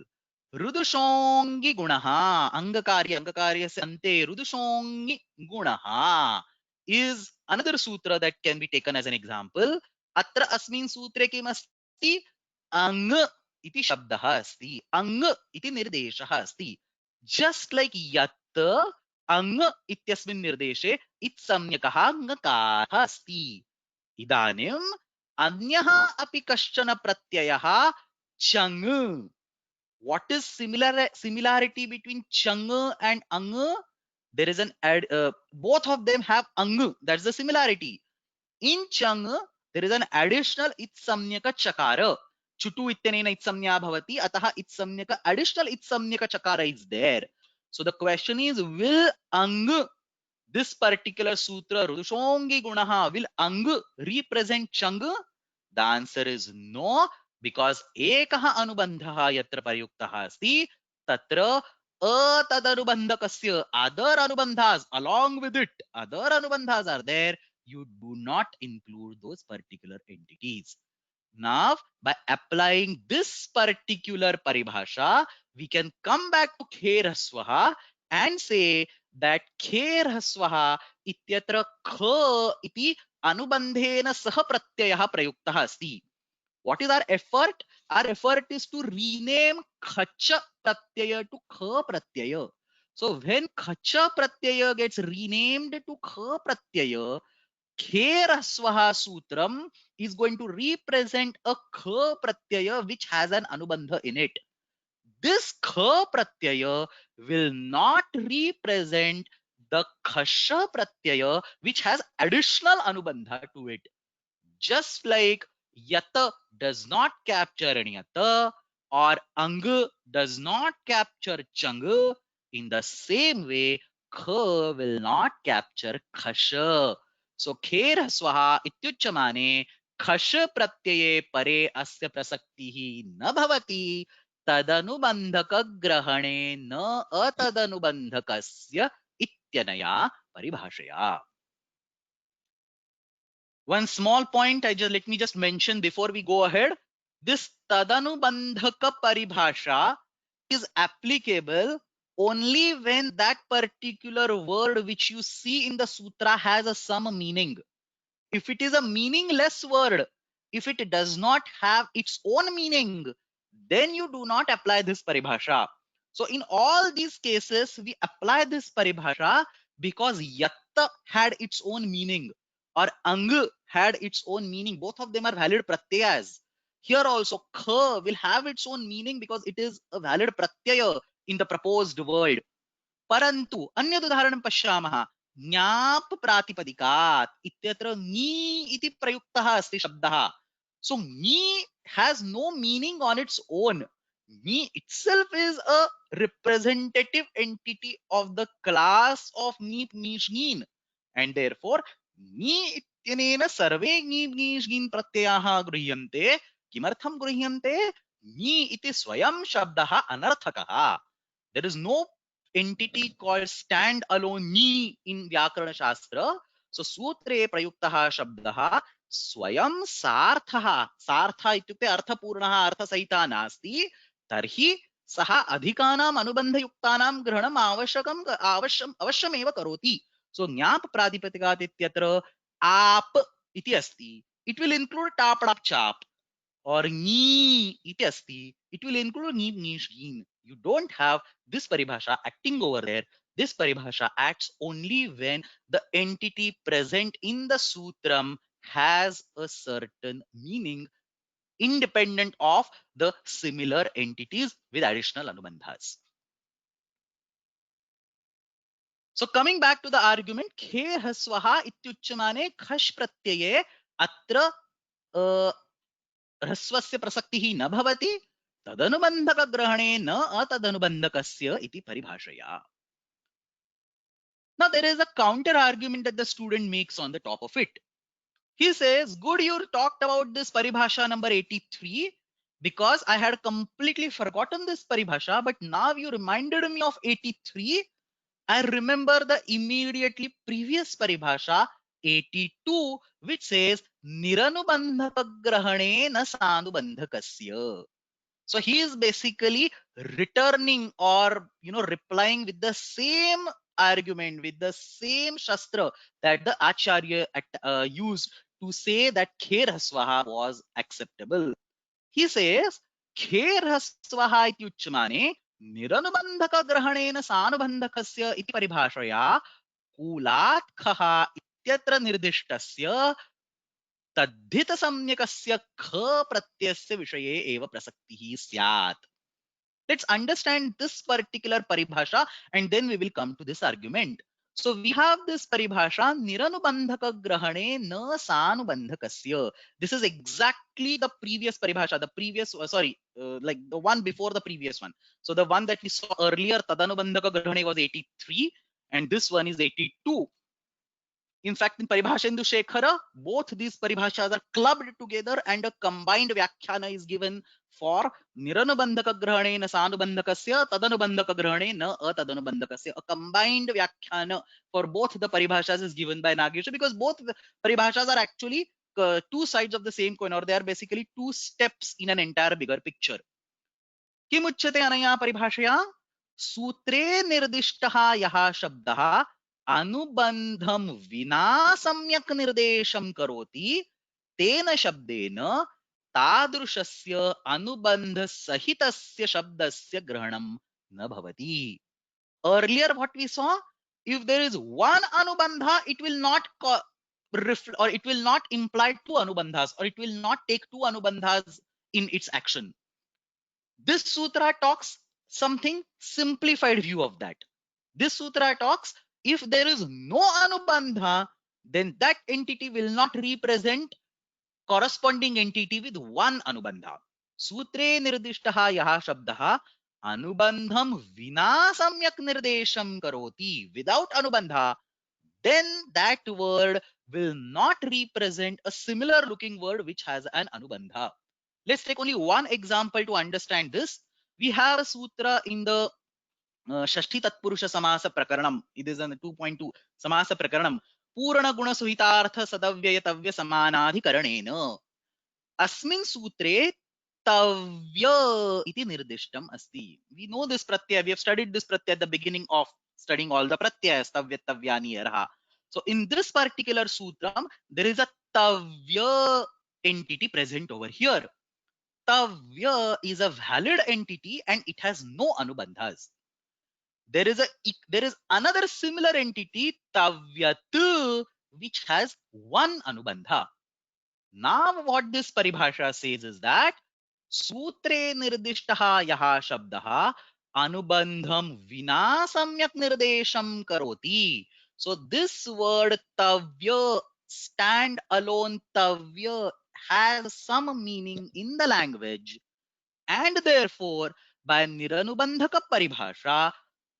रुदुषोङ्गि गुणः. अंगकार्यस्य अन्ते रुदुषोङ्गि गुणः is another sutra that can be taken as an example. अत्र अस्मिन् सूत्रे किमस्ति? अंग इति शब्दः अस्ति. अंग इति निर्देशः अस्ति. Just like यत् अंग इत्यस्मिन् निर्देशे इत्संज्ञकः अंगकारः अस्ति. इदानीम् अन्यः अपि कश्चन प्रत्ययः chang. What is similarity between chang and ang? There is an both of them have ang. That's the similarity. In chang, there is an additional itsamnyaka chakara. Chutu ityanena itsamnya bhavati, ataha itsamnyaka additional itsamnyaka chakara is there. So the question is, will ang, this particular sutra, Rudushongi Gunaha, will ang represent chang? The answer is no, because ekaha anubandhaha yatra parayuktaha asti, tatra atadανubandhakasya, other anubandhas along with it, other anubandhas are there. You do not include those particular entities. Now, by applying this particular paribhasha, we can come back to kheraswaha and say that kheraswaha ityatra kha iti anubandhena sah pratyayah prayuktah asti. What is our effort? Our effort is to rename khacha pratyaya to kha pratyaya. So when khacha pratyaya gets renamed to kha pratyaya, kheraswaha sutram is going to represent a kha pratyaya which has an anubandha in it. This kha pratyaya will not represent the khasha pratyaya which has additional anubandha to it. Just like yata does not capture anyata, or ang does not capture chang, in the same way kha will not capture khasha. So kher swaha ityuchamane khasha pratyये pare asya prasaktihi na bhavati tadanubandhaka grahane na atadanubandhakasya ityanaya paribhashaya. One small point let me just mention before we go ahead. This tadanubandhaka paribhasha is applicable only when that particular word which you see in the sutra has some meaning. If it is a meaningless word, if it does not have its own meaning, then you do not apply this paribhasha. So in all these cases, we apply this paribhasha because yatta had its own meaning or ang had its own meaning. Both of them are valid pratyayas. Here also kha will have its own meaning because it is a valid pratyaya in the proposed word. परंतु अन्यद उदाहरणं पश्यामः. ज्ञाप प्रातिपदिकात् इत्यत्र ङी इति प्रयुक्तः अस्ति शब्दः. So ङी has no meaning on its own. ङी itself is a representative entity of the class of ङीप् ङीष् ङीन्, and therefore ङी इत्यनेन सर्वे ङीप् ङीष् ङीन् प्रत्ययाः गृह्यन्ते. किमर्थं गृह्यन्ते? ङी इति स्वयं शब्दः अनर्थकः. There is no entity called stand alone ni in Vyakarana Shastra. So sutre prayuktaha shabdaha swayam sarthaha. Sartha ityukte arthapurnaha arthasahita nasti. Tarhi saha adhikanam anubandhayuktanam grahanam avashyam karoti. So nyap pradipatikat ityatra aap iti asti. It will include tap tap chap. Or ni iti asti. It will include ni nish gin. You don't have this paribhasha acting over there. This paribhasha acts only when the entity present in the sutram has a certain meaning independent of the similar entities with additional anubandhas. So coming back to the argument, khe haswaha ityuchamane khash pratyaye atra ह्रस्वस्य प्रसक्तिः न भवति तदनुबन्धकग्रहणे न अतदनुबन्धकस्य इति परिभाषया. Now there is a counter argument that the student makes on the top of it. He says, good, you talked about this paribhasha number 83 because I had completely forgotten this paribhasha, but now you reminded me of 83. I remember the immediately previous paribhasha 82, which says niranubandhakagrahane na sanubandhakasya. So he is basically returning or replying with the same argument, with the same shastra that the acharya used to say that kher haswaha was acceptable. He says kher haswaha iti uchmane niranubandhaka grahanena sanubandhakasya iti paribhashaya kulat khaha ityatra nirdishtasya तद्धित सम्यकस्य ख प्रत्ययस्य विषये एव प्रसक्तिः स्यात्. Let's understand this particular paribhasha and then we will come to this argument. So we have this paribhasha niranubandhaka grahane na sanubandhakasya. This is exactly the previous paribhasha, the previous like the one before the previous one. So the one that we saw earlier, tadanubandhaka grahane, was 83, and this one is 82. In fact, in Paribhashendu Shekhara, both these paribhashas are clubbed together and a combined vyakhyana is given for niranubandhaka grahane na sanubandhakasya tadanubandhaka grahane na atadanubandhakasya. A combined vyakhyana for both the paribhashas is given by Nagesha, because both paribhashas are actually two sides of the same coin, or they are basically two steps in an entire bigger picture. किमुच्यते अनया परिभाषया? सूत्रे निर्दिष्टः यः शब्दः अनुबन्धं विना सम्यक् निर्देशं करोति तेन शब्देन तादृशस्य अनुबन्धसहितस्य शब्दस्य ग्रहणं न भवति. Earlier what we saw, if there is one anubandha, it will not or it will not imply two anubandhas, or it will not take two anubandhas in its action. This sutra talks something simplified view of that. This sutra talks, if there is no anubandha, then that entity will not represent corresponding entity with one anubandha. Sutre nirdishtaha yaha shabdaha anubandham vina samyak nirdesham karoti. Without anubandha, then that word will not represent a similar looking word which has an anubandha. Let's take only one example to understand this. We have a sutra in the Shashti Tatpurusha Samasa Prakaranam. It is in the 2.2 Samasa Prakaranam. Purana Guna Suhitartha Sadavyayatavya Samanadhikaranena. Asmin Sutre Tavya iti nirdishtam asti. We know this pratyaya. We have studied this pratyaya at the beginning of studying all the pratyayas. Tavya Tavyani Yarha. So in this particular sutram, there is a Tavya entity present over here. Tavya is a valid entity and it has no anubandhas. There is another similar entity, Tavyat, which has one anubandha. Now what this paribhasha says is that Sutre nirdishtaha yaha shabdaha anubandham vina samyak nirdesham karoti. So this word Tavya, stand alone Tavya, has some meaning in the language, and therefore by niranubandhaka paribhasha,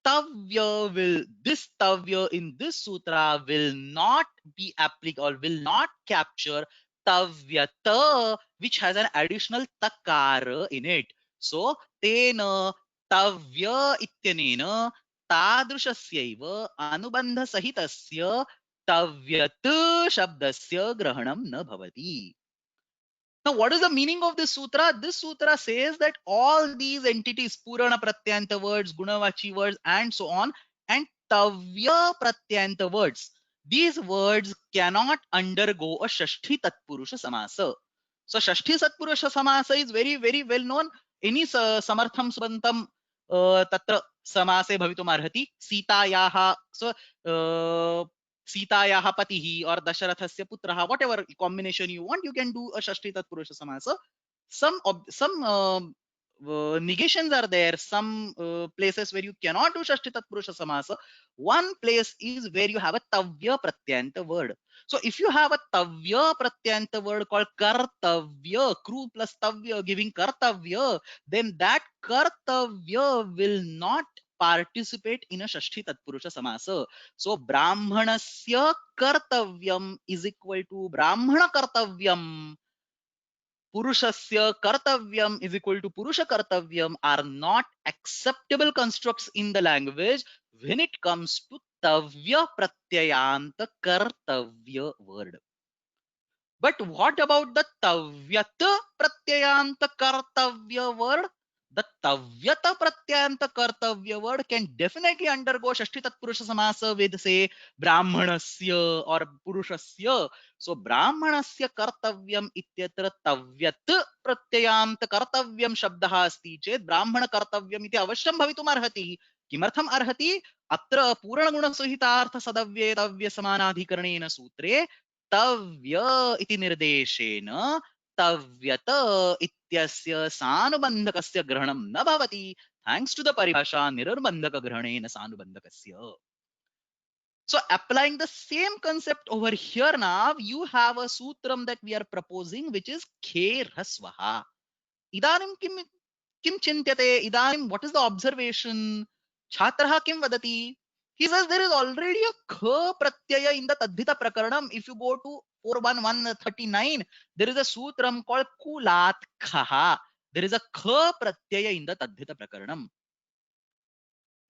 Tavya will, this Tavya in this sutra will not be applicable, or will not capture Tavyata, which has an additional takara in it. So tena Tavya ityanena tadrushasyaiva anubandha sahitasya Tavyat shabdasya grahanam na bhavati. Now, what is the meaning of this sutra? This sutra says that all these entities, Purana Pratyanta words, Gunavachi words, and so on, and Tavya Pratyanta words, these words cannot undergo a Shashti Tatpurusha Samasa. So, Shashti Tatpurusha Samasa is very, very well known. Any Samartham Subantam Tatra Samase Bhavitum Arhati, Sitayaha. So, Sitayaha patihi or Dasharathasya putraha, whatever combination you want, you can do a Shashti Tatpurusha Samasa. Some negations are there, some places where you cannot do Shashti Tatpurusha Samasa. One place is where you have a Tavya Pratyanta word. So if you have a Tavya Pratyanta word called Kartavya, Kru plus Tavya giving Kartavya, then that Kartavya will not participate in a Shashti Tatpurusha Samasa. So Brahmanasya Kartavyam is equal to Brahmana Kartavyam. Purushasya Kartavyam is equal to Purusha Kartavyam are not acceptable constructs in the language when it comes to Tavya Pratyayanta Kartavya word. But what about the Tavyata Pratyayanta Kartavya word? The Tavyata Pratyayanta Kartavya word can definitely undergo Shashti Tatpurusha Samasa with, say, Brahmanasya or Purushasya. So Brahmanasya Kartavyam ityatra Tavyat Pratyayanta Kartavyam Shabdaha asti chet Brahmana Kartavyam iti avashyam bhavitum arhati. Kimartham arhati? Atra Purana Guna Suhitartha Sadavye Tavya Samanadhikaranena Sutre Tavya iti nirdeshena Tavyat ityasya sanubandhakasya grahanam na bhavati, thanks to the paribhasha nirabandhaka grahanena sanubandhakasya. So applying the same concept over here now, you have a sutram that we are proposing, which is khe rasvaha. Idanim kim chintyate? Idanim, what is the observation? Chhatraha kim vadati? He says there is already a kha pratyaya in the tadhita prakaranam. If you go to 41139, there is a sutram called kulat khaha. There is a kha pratyaya in the tadhita prakaranam.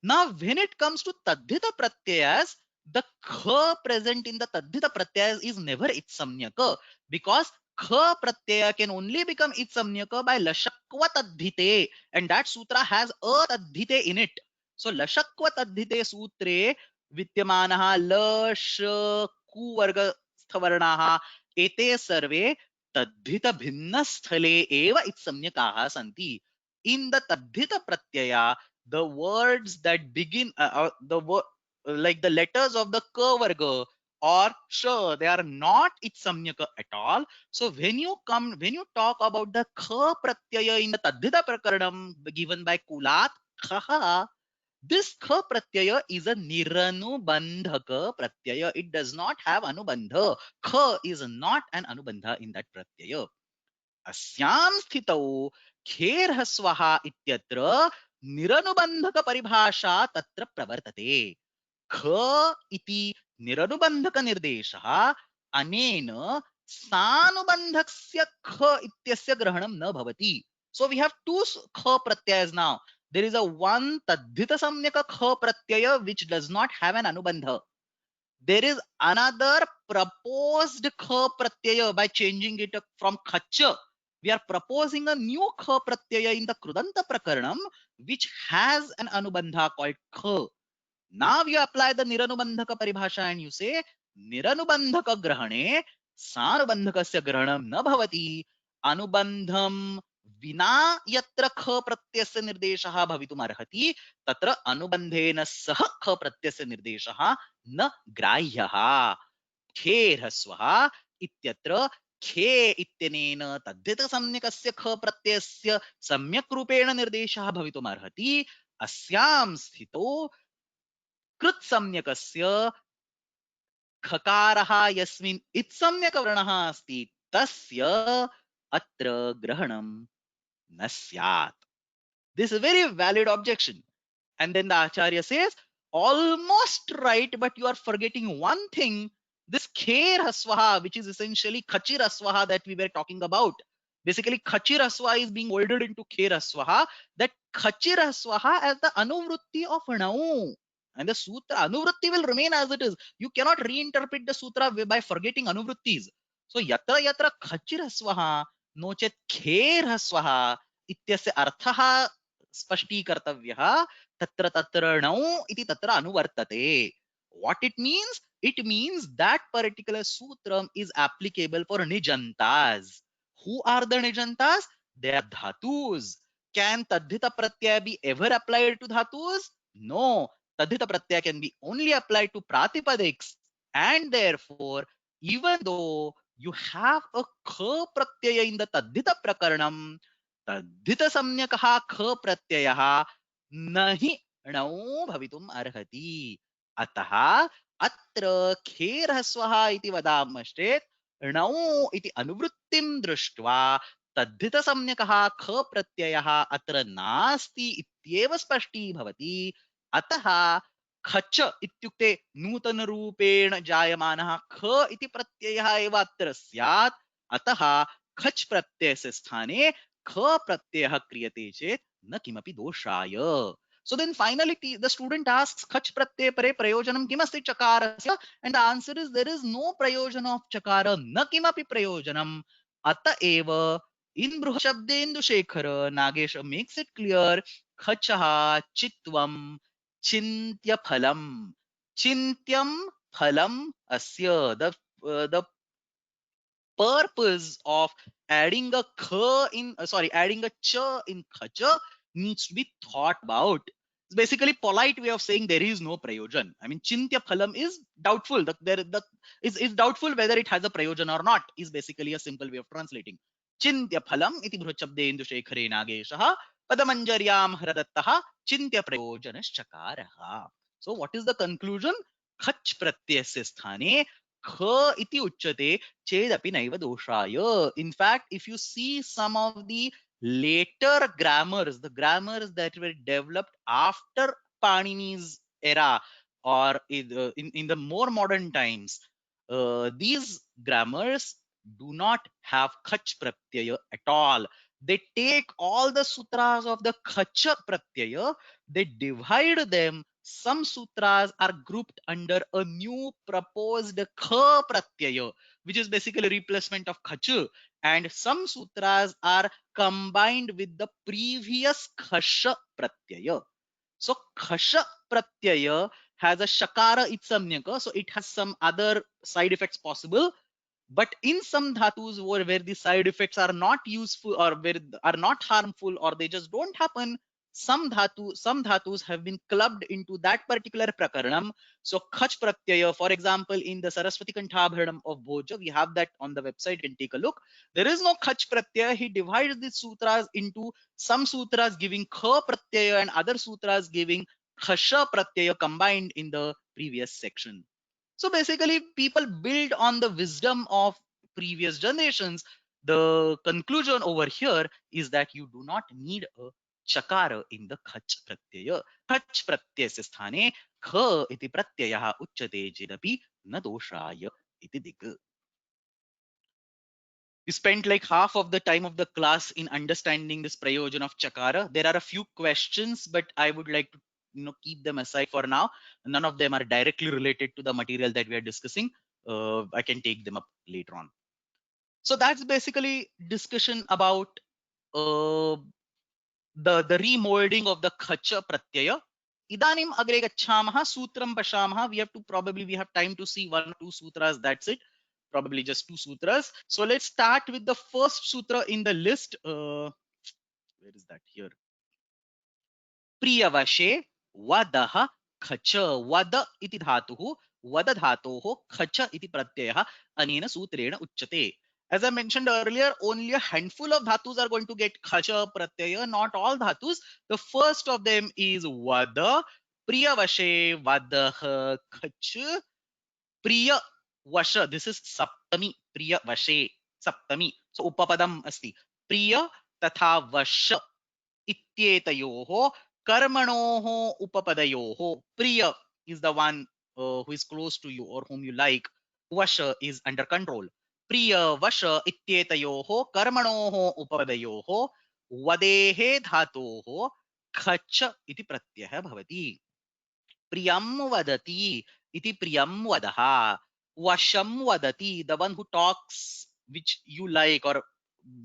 Now, when it comes to tadhita pratyayas, the kha present in the tadhita pratyayas is never itsamnyaka, because kha pratyaya can only become itsamnyaka by lashakva tadhite, and that sutra has a tadhite in it. So lashakva tadhite sutre vidyamanaha la sh ku varga sthavarnaha ete sarve tadhita bhinna sthale eva itsamnyakaha santi. In the tadhita pratyaya, the words that begin like the letters of the ka varga or sh, they are not itsamnyaka at all. So when you talk about the kha pratyaya in the tadhita prakaranam given by kulat khaha, this kha pratyaya is a niranubandhaka pratyaya. It does not have anubandha. Kha is not an anubandha in that pratyaya. अस्यां स्थितौ खेर ह्रस्वः इत्यत्र निरनुबंधक परिभाषा तत्र प्रवर्तते. ख इति निरनुबंधक निर्देशः अनेन सानुबंधकस्य ख इत्यस्य ग्रहणं न भवति. So we have two kha pratyayas now. There is a one tadhita samyaka kha pratyaya which does not have an anubandha. There is another proposed kha pratyaya by changing it from khacha. We are proposing a new kha pratyaya in the krudanta prakaranam which has an anubandha called kha. Now you apply the niranubandhaka paribhasha and you say niranubandhaka grahane sanubandhakasya grahanam na bhavati anubandham विना यत्र ख प्रत्ययस्य निर्देशः भवितुम् अर्हति तत्र अनुबन्धेन सह ख प्रत्ययस्य निर्देशः न ग्राह्यः. खे ह्रस्वः इत्यत्र खे इत्यनेन तद्धित सम्यकस्य ख प्रत्ययस्य सम्यक् रूपेण निर्देशः भवितुम् अर्हति. अस्यां स्थितो कृत् सम्यकस्य खकारः यस्मिन् इत्सम्यक वर्णः अस्ति तस्य अत्र ग्रहणं न स्यात्. This is a very valid objection. And then the Acharya says, almost right, but you are forgetting one thing. This kher haswaha, which is essentially khachir haswaha that we were talking about. Basically, khachir haswaha is being molded into kher haswaha. That khachir haswaha as the anuvrutti of nau. And the sutra, anuvrutti will remain as it is. You cannot reinterpret the sutra by forgetting anuvrittis. So, yatra yatra khachir haswaha, nochet kher haswaha, ityasya arthaha स्पष्टीकर्तव्यः तत्र तत्र णौ इति तत्र अनुवर्तते. What it means? It means that particular sutram is applicable for nijantas. Who are the nijantas? They are dhatus. Can tadhita pratyaya be ever applied to dhatus? No. Tadhita pratyaya can be only applied to pratipadiks. And therefore, even though you have a kha pratyaya in the tadhita prakaranam, तद्धित सम्यकः ख प्रत्ययः नहि णौ भवितुम् अर्हति. अतः अत्र खेर ह्रस्वः इति वदामश्चेत् णौ इति अनुवृत्तिं दृष्ट्वा तद्धित सम्यकः ख प्रत्ययः अत्र नास्ति इत्येव स्पष्टीभवति. अतः खच इत्युक्ते नूतन रूपेण जायमानः ख इति प्रत्ययः एव अत्र स्यात्. अतः खच प्रत्ययस्य स्थाने kha pratyayah kriyate chet na kimapi doshaya. So then finally the student asks khach pratyay pare prayojanam kimasti chakarasya, and the answer is there is no prayojana of chakara, na kimapi prayojanam. Ata eva in bruha shabdendu shekhara Nagesha makes it clear khachaha chitvam chintya phalam. Chintyam phalam asya, the purpose of adding a adding a cha in khacha needs to be thought about. It's basically polite way of saying there is no prayojan. I mean, chintya phalam is doubtful. It's doubtful whether it has a prayojan or not. Is basically a simple way of translating. Chintya phalam iti bhrushabde indu shekhare Nageshaha padamanjaryam haradattaha chintya prayojanaschakaraha. So what is the conclusion? खच् प्रत्ययस्य स्थाने ख इति उच्यते चेदपि नैव दोषाय. In fact, if you see some of the later grammars, the grammars that were developed after Panini's era, or in the more modern times, these grammars do not have khach pratyaya at all. They take all the sutras of the khacha pratyaya, they divide them. Some sutras are grouped under a new proposed kha pratyaya, which is basically replacement of khacha, and some sutras are combined with the previous khasha pratyaya. So khasha pratyaya has a shakara itsamnyaka, so it has some other side effects possible. But in some dhatus where the side effects are not useful, or where are not harmful, or they just don't happen, some dhatus have been clubbed into that particular prakaranam. So khach pratyaya, for example, in the Saraswati Kantabharanam of Bhoja, we have that on the website, and take a look. There is no khach pratyaya. He divides the sutras into some sutras giving kha pratyaya and other sutras giving khasha pratyaya combined in the previous section. So basically, people build on the wisdom of previous generations. The conclusion over here is that you do not need a chakara in the khach pratyaya. Khach pratyasya sthane kha iti pratyayah uchyate chedapi na doshaya iti dig. We spent like half of the time of the class in understanding this prayojan of chakara. There are a few questions, but I would like to keep them aside for now. None of them are directly related to the material that we are discussing. I can take them up later on. So that's basically discussion about the remolding of the khacha pratyaya. Idanim agre gachamah sutram pashamah. We have time to see 1 or 2 sutras. That's it. Probably just 2 sutras. So let's start with the first sutra in the list. Where is that here? Priyavashe vadaha khacha. Vada iti dhatuhu. Vada dhatoho khacha iti pratyayah anena sutrena uchyate. As I mentioned earlier, only a handful of dhatus are going to get khacha pratyaya, not all dhatus. The first of them is vada. Priyavashe vadaha khacha. Priya vasha. This is saptami. Priya vashe saptami. So upapadam asti. Priya tatha vasha ityetayoho karmanoho upapadayoho. Priya is the one who is close to you or whom you like. Vasha is under control. Priya vasha ityetayoho karmanoho upapadayoho vadehe dhatoho khacha iti pratyah bhavati. Priyam vadati iti priyam vadaha. Vasham vadati, the one who talks which you like, or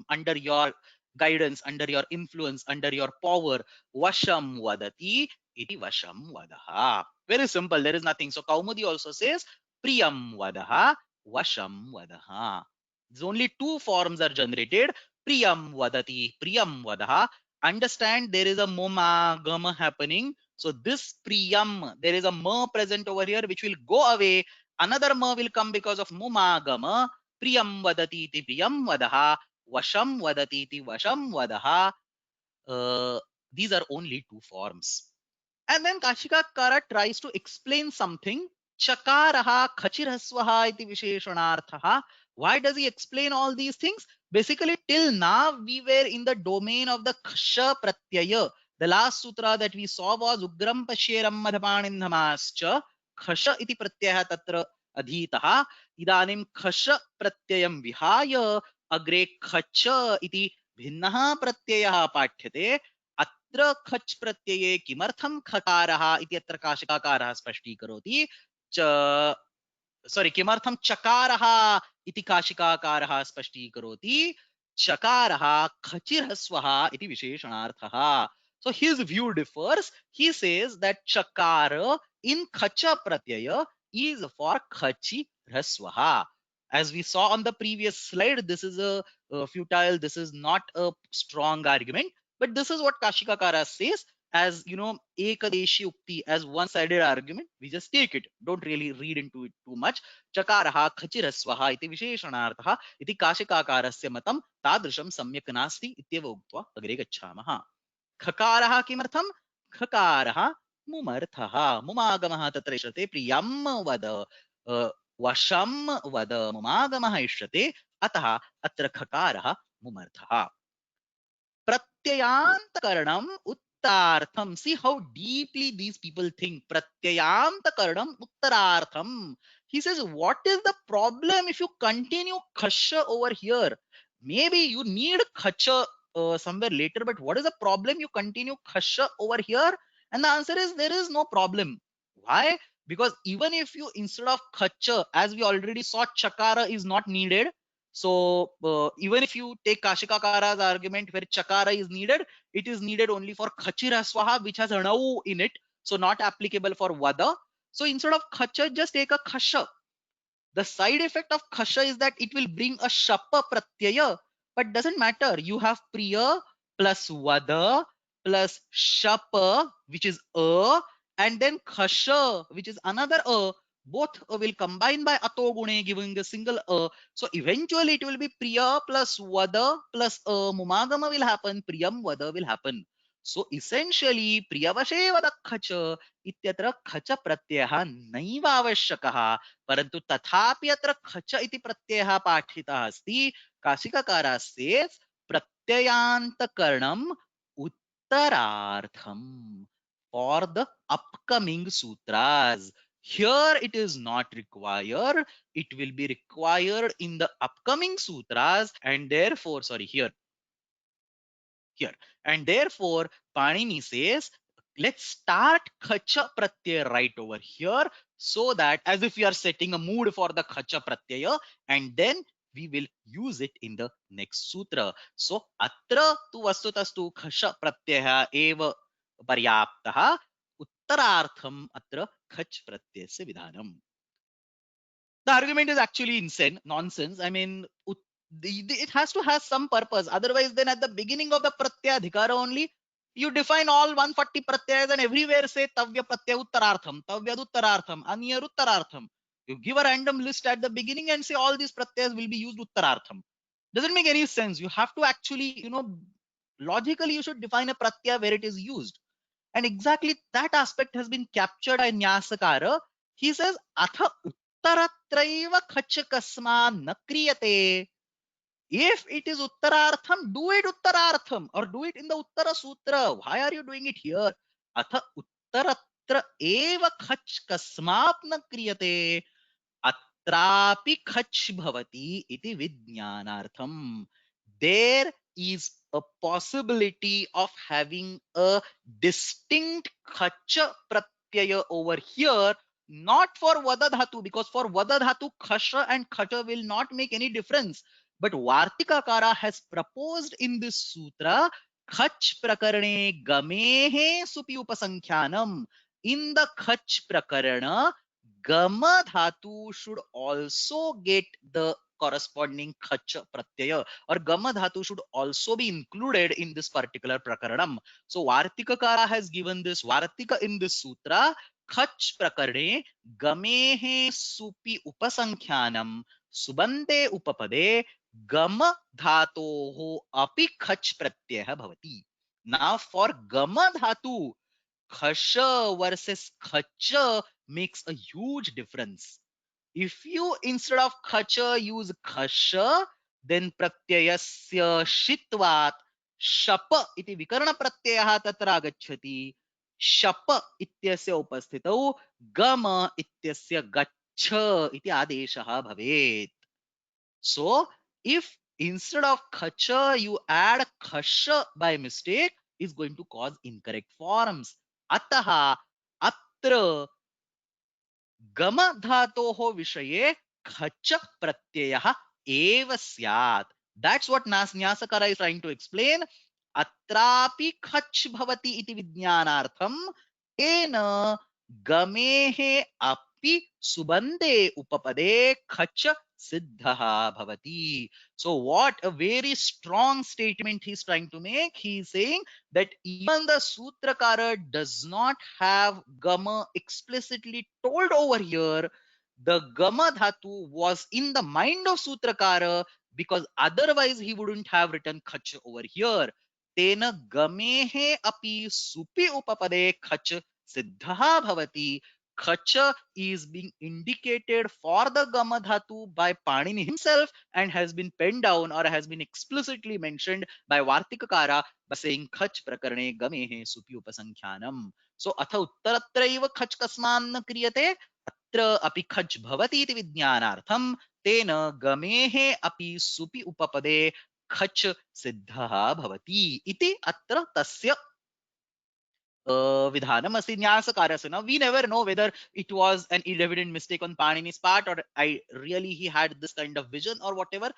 under your guidance, under your influence, under your power. Vasham vadati iti vasham vadaha. Very simple, there is nothing. So Kaumudi also says priyam vadaha, vasham vadaha. There's only 2 forms are generated. Priyam vadati, priyam vadaha. Understand there is a moma gama happening. So this priyam, there is a ma present over here which will go away. Another ma will come because of mumagama. Priyam vadati iti priyam vadaha. Vasham vadati iti vasham vadaha. These are only 2 forms. And then Kashikakara tries to explain something. Chakaraha khachirhasvaha iti visheshanarthaha. Why does he explain all these things? Basically, till now we were in the domain of the khasha pratyaya. The last sutra that we saw was ugram pasheram madhapanindhamascha khasha iti pratyaya tatra adhitaha. Idanim khasha pratyayam vihaya agre khacha iti bhinnaha pratyayah पाठ्यते. अत्र खच् प्रत्यये किमर्थं खकारः इति अत्र काशिकाकारः स्पष्टीकरोति. किमर्थं चकारः इति काशिकाकारः स्पष्टीकरोति. चकारः खचिर्हस्वः इति विशेषणार्थः. So his view differs. He says that chakara in khacha pratyaya is for khachi rasvaha. As we saw on the previous slide, this is a futile, this is not a strong argument, but this is what Kashikakara says. As ekadeshi ukti, as one-sided argument, we just take it. Don't really read into it too much. Chakaraha khachirasvaha iti visheshanarthaha iti Kashikakarasya matam tadrisham samyak nasti ityeva uktva agre gacchamaha. Khakaraha kimartham? Khakaraha मुमर्थः मुमागमः तत्र इष्यते प्रियं वद वशं वद मुमागमः इष्यते अतः अत्र खकारः मुमर्थः प्रत्ययान्तकरणम् उत्तरार्थम see how deeply these people think pratyayantakaranam uttaraartham he says what is the problem if you continue khasha over here maybe you need khacha somewhere later but what is the problem you continue khasha over here and the answer is there is no problem why because even if you instead of khacha as we already saw chakara is not needed so even if you take Kashika Kara's argument where chakara is needed, it is needed only for khachira swaha, which has anau in it, so not applicable for vada. So instead of khacha, just take a khasha. The side effect of khasha is that it will bring a shapa pratyaya, but doesn't matter. You have priya plus vada plus shapa, which is a, and then khasha, which is another a. Both will combine by ato gune, giving a single a. So eventually it will be priya plus vada plus a. Mumagama will happen. Priyam vada will happen. So essentially, priyavashe vada khacha इत्यत्र खच प्रत्ययः नैव आवश्यकः परंतु तथापि अत्र खच इति प्रत्ययः पाठितः अस्ति काशिकाकारः sees प्रत्ययान्तकरणम् उत्तरार्थम् for the upcoming sutras here it is not required it will be required in the upcoming sutras and therefore sorry here and therefore Panini says let's start khacha pratyaya right over here so that as if we are setting a mood for the khacha pratyaya and then we will use it in the next sutra so atra tu vastutastu khacha pratyaya eva पर्याप्तः उत्तरार्थम अत्र खच प्रत्ययस्य विधानम the argument is actually insane nonsense I mean it has to have some purpose otherwise then at the beginning of the pratyadhikara only you define all 140 pratyas and everywhere say tavya pratyaya uttarartham tavyad uttarartham anyar uttarartham you give a random list at the beginning and say all these pratyas will be used uttarartham doesn't make any sense you have to actually logically you should define a pratyaya where it is used and exactly that aspect has been captured by Nyasakara. He says, Atha uttaratraiva khachakasma nakriyate. If it is uttarartham, do it uttarartham or do it in the uttara sutra. Why are you doing it here? Atha uttaratra eva khachkasmap nakriyate. Atrapi khach bhavati iti vijnanartham. There is a possibility of having a distinct khacha pratyaya over here, not for vada dhatu, because for vada dhatu, khasha and khacha will not make any difference. But Vartikakara has proposed in this sutra, khach prakarane gamehe supi upasankhyanam. In the khach prakarana, gama dhatu should also get the corresponding khach pratyaya or gama dhatu should also be included in this particular prakaranam. So Vartikakara has given this Vartika in this sutra khach prakarane gamehe supi upasankhyanam subante upapade gama dhatoho api khach pratyaya bhavati. Now for gama dhatu khasha versus khacha makes a huge difference. If you instead of khacha use khasha, then pratyayasya shitvat shapa iti vikarana pratyayah tatra agacchati. Shapa ityasya upasthitau gama ityasya gaccha iti adeshah bhavet. So if instead of khacha you add khasha by mistake, is going to cause incorrect forms. Ataha atra gama dhatoho vishaye khach pratyayah eva syat. That's what Nyasakara is trying to explain. Atrapi khach bhavati iti vijnanartham ena gamehe api subande upapade khach siddhaha bhavati. So what a very strong statement he's trying to make. He's saying that even the Sutrakara does not have Gama explicitly told over here. The Gama Dhatu was in the mind of Sutrakara because otherwise he wouldn't have written Khach over here. Tena Gamehe api supi upapade Khach siddha bhavati. Khacha is being indicated for the gama dhatu by Panini himself and has been penned down or has been explicitly mentioned by Vartikakara by saying khach prakarane gamehe supi upasankhyanam. So atha uttaratraiva khach kasman kriyate atra api khach bhavati iti vijnanartham tena gamehe api supi upapade khach siddha bhavati iti atra tasya vidhanam asti nyasakarasya. Now we never know whether it was an evident mistake on Panini's part or I really he had this kind of vision or whatever.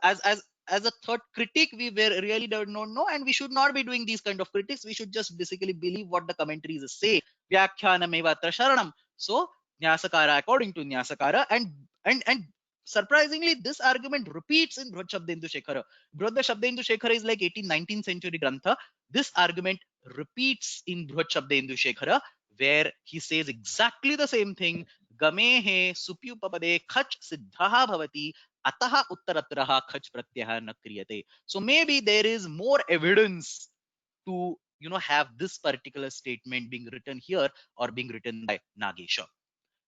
As a third critic, we were really don't know, and we should not be doing these kind of critics. We should just basically believe what the commentaries say. Vyakhyanameva atra sharanam. So Nyasakara, according to Nyasakara, and surprisingly, this argument repeats in Brihad Shabdendu Shekhara. Brihad Shabdendu Shekhara is like 18th, 19th century grantha. This argument repeats in Brihad Shabdendu Shekhara, where he says exactly the same thing. Gamehe supyupapade khach siddhaha bhavati ataha uttaratraha khach pratyaha na kriyate. So maybe there is more evidence to have this particular statement being written here or being written by Nagesha.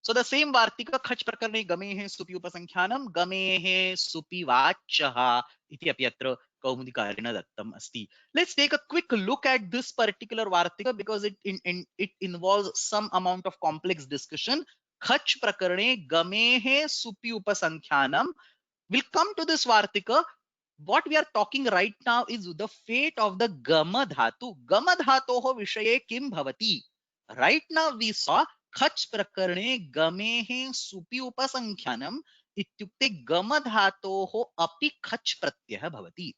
So the same Vartika khach prakarne gamehe supi upasankhyanam gamehe supi vachaha iti api atra kaumudikarena dattam asti. Let's take a quick look at this particular Vartika because it involves some amount of complex discussion. Khach prakarne gamehe supi upasankhyanam. We'll come to this Vartika. What we are talking right now is the fate of the gama dhatu. Gama dhatoho vishaye kim bhavati. Right now we saw खच प्रकरणे गमेः सुपि उपसंख्यानम इत्युक्ते गम धातोः अपि खच प्रत्ययः भवति.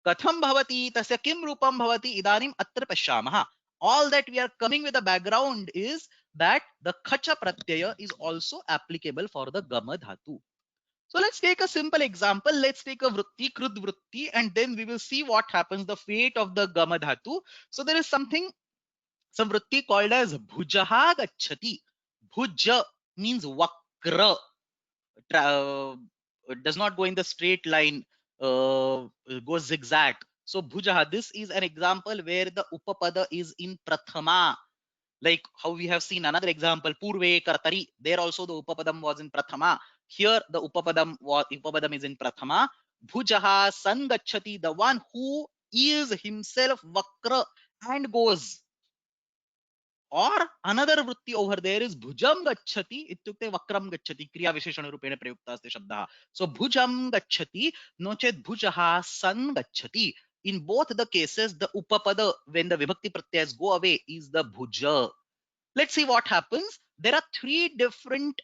कथं भवति तस्य किं रूपं भवति इदानीम् अत्र पश्यामः. All that we are coming with the background is that the khacha pratyaya is also applicable for the gama dhatu. So let's take a simple example. Let's take a vritti, krud vritti, and then we will see what happens, the fate of the gama dhatu. So there is some vritti called as bhujaha gacchati. Bhuja means vakra, does not go in the straight line, goes zigzag. So bhujaha, this is an example where the upapada is in prathama. Like how we have seen another example, purve kartari, there also the upapadam was in prathama. Here the upapadam is in prathama. Bhujaha sangachati, the one who is himself vakra and goes. Or another vritti over there is bhujam gacchati ityukte vakram gacchati, kriya visheshana rupena prayukta asti shabdah. So bhujam gacchati no chet bhujaha san gacchati. In both the cases, the upapada, when the vibhakti pratyas go away, is the bhuja. Let's see what happens. There are three different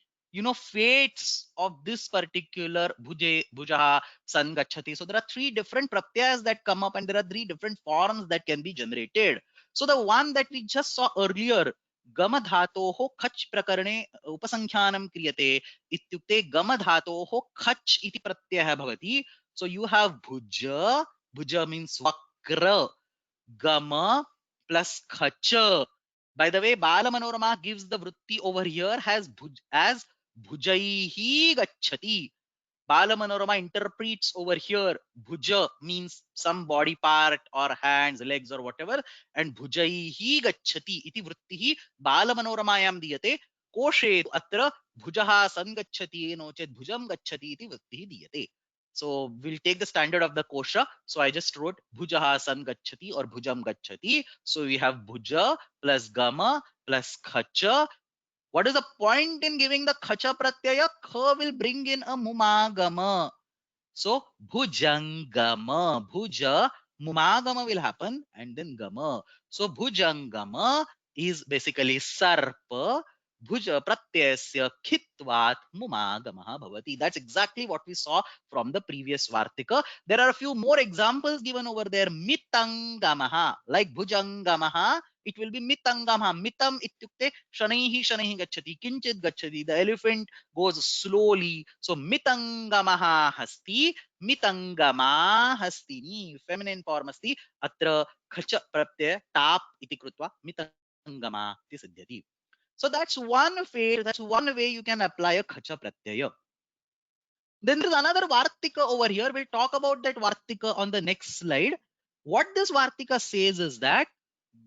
fates of this particular bhujaha san gacchati. So there are three different pratyas that come up and there are three different forms that can be generated. So the one that we just saw earlier, gama dhatoho khach prakarane upasankhyanam kriyate ityukte gama dhatoho khach iti pratyah bhavati. So you have bhuja. Bhuja means vakra. Gama plus khacha. By the way, Bala Manorama gives the vritti over here as bhujaihi gacchati. Bala Manorama interprets over here bhuja means some body part or hands, legs or whatever, and bhujaihi gacchati iti vrittihi Bala Manoramayam diyate. Koshe atra bhujaha san gacchati no chet bhujam gacchati iti vrittihi diyate. So we'll take the standard of the kosha. So I just wrote bhujaha san gacchati or bhujam gacchati. So we have bhuja plus gama plus khacha. What is the point in giving the khacha pratyaya? Kha will bring in a mumagama. So bhujangama, bhuja, mumagama will happen and then gama. So bhujangama is basically sarpa. Bhuja pratyasya khitvat mumagamaha bhavati. That's exactly what we saw from the previous Vartika. There are a few more examples given over there. Mitangamaha, like bhujangamaha, it will be mitangamaha. Mitam ityukte shanaihi gacchati, kinchit gacchati. The elephant goes slowly. So mitangamaha hasti, mitangama hastini. Feminine form asti. Atra khacha pratyaya tap iti krutva mitangama iti siddhyati. So that's one way you can apply a khacha pratyaya. Then there's another Vartika over here. We'll talk about that Vartika on the next slide. What this Vartika says is that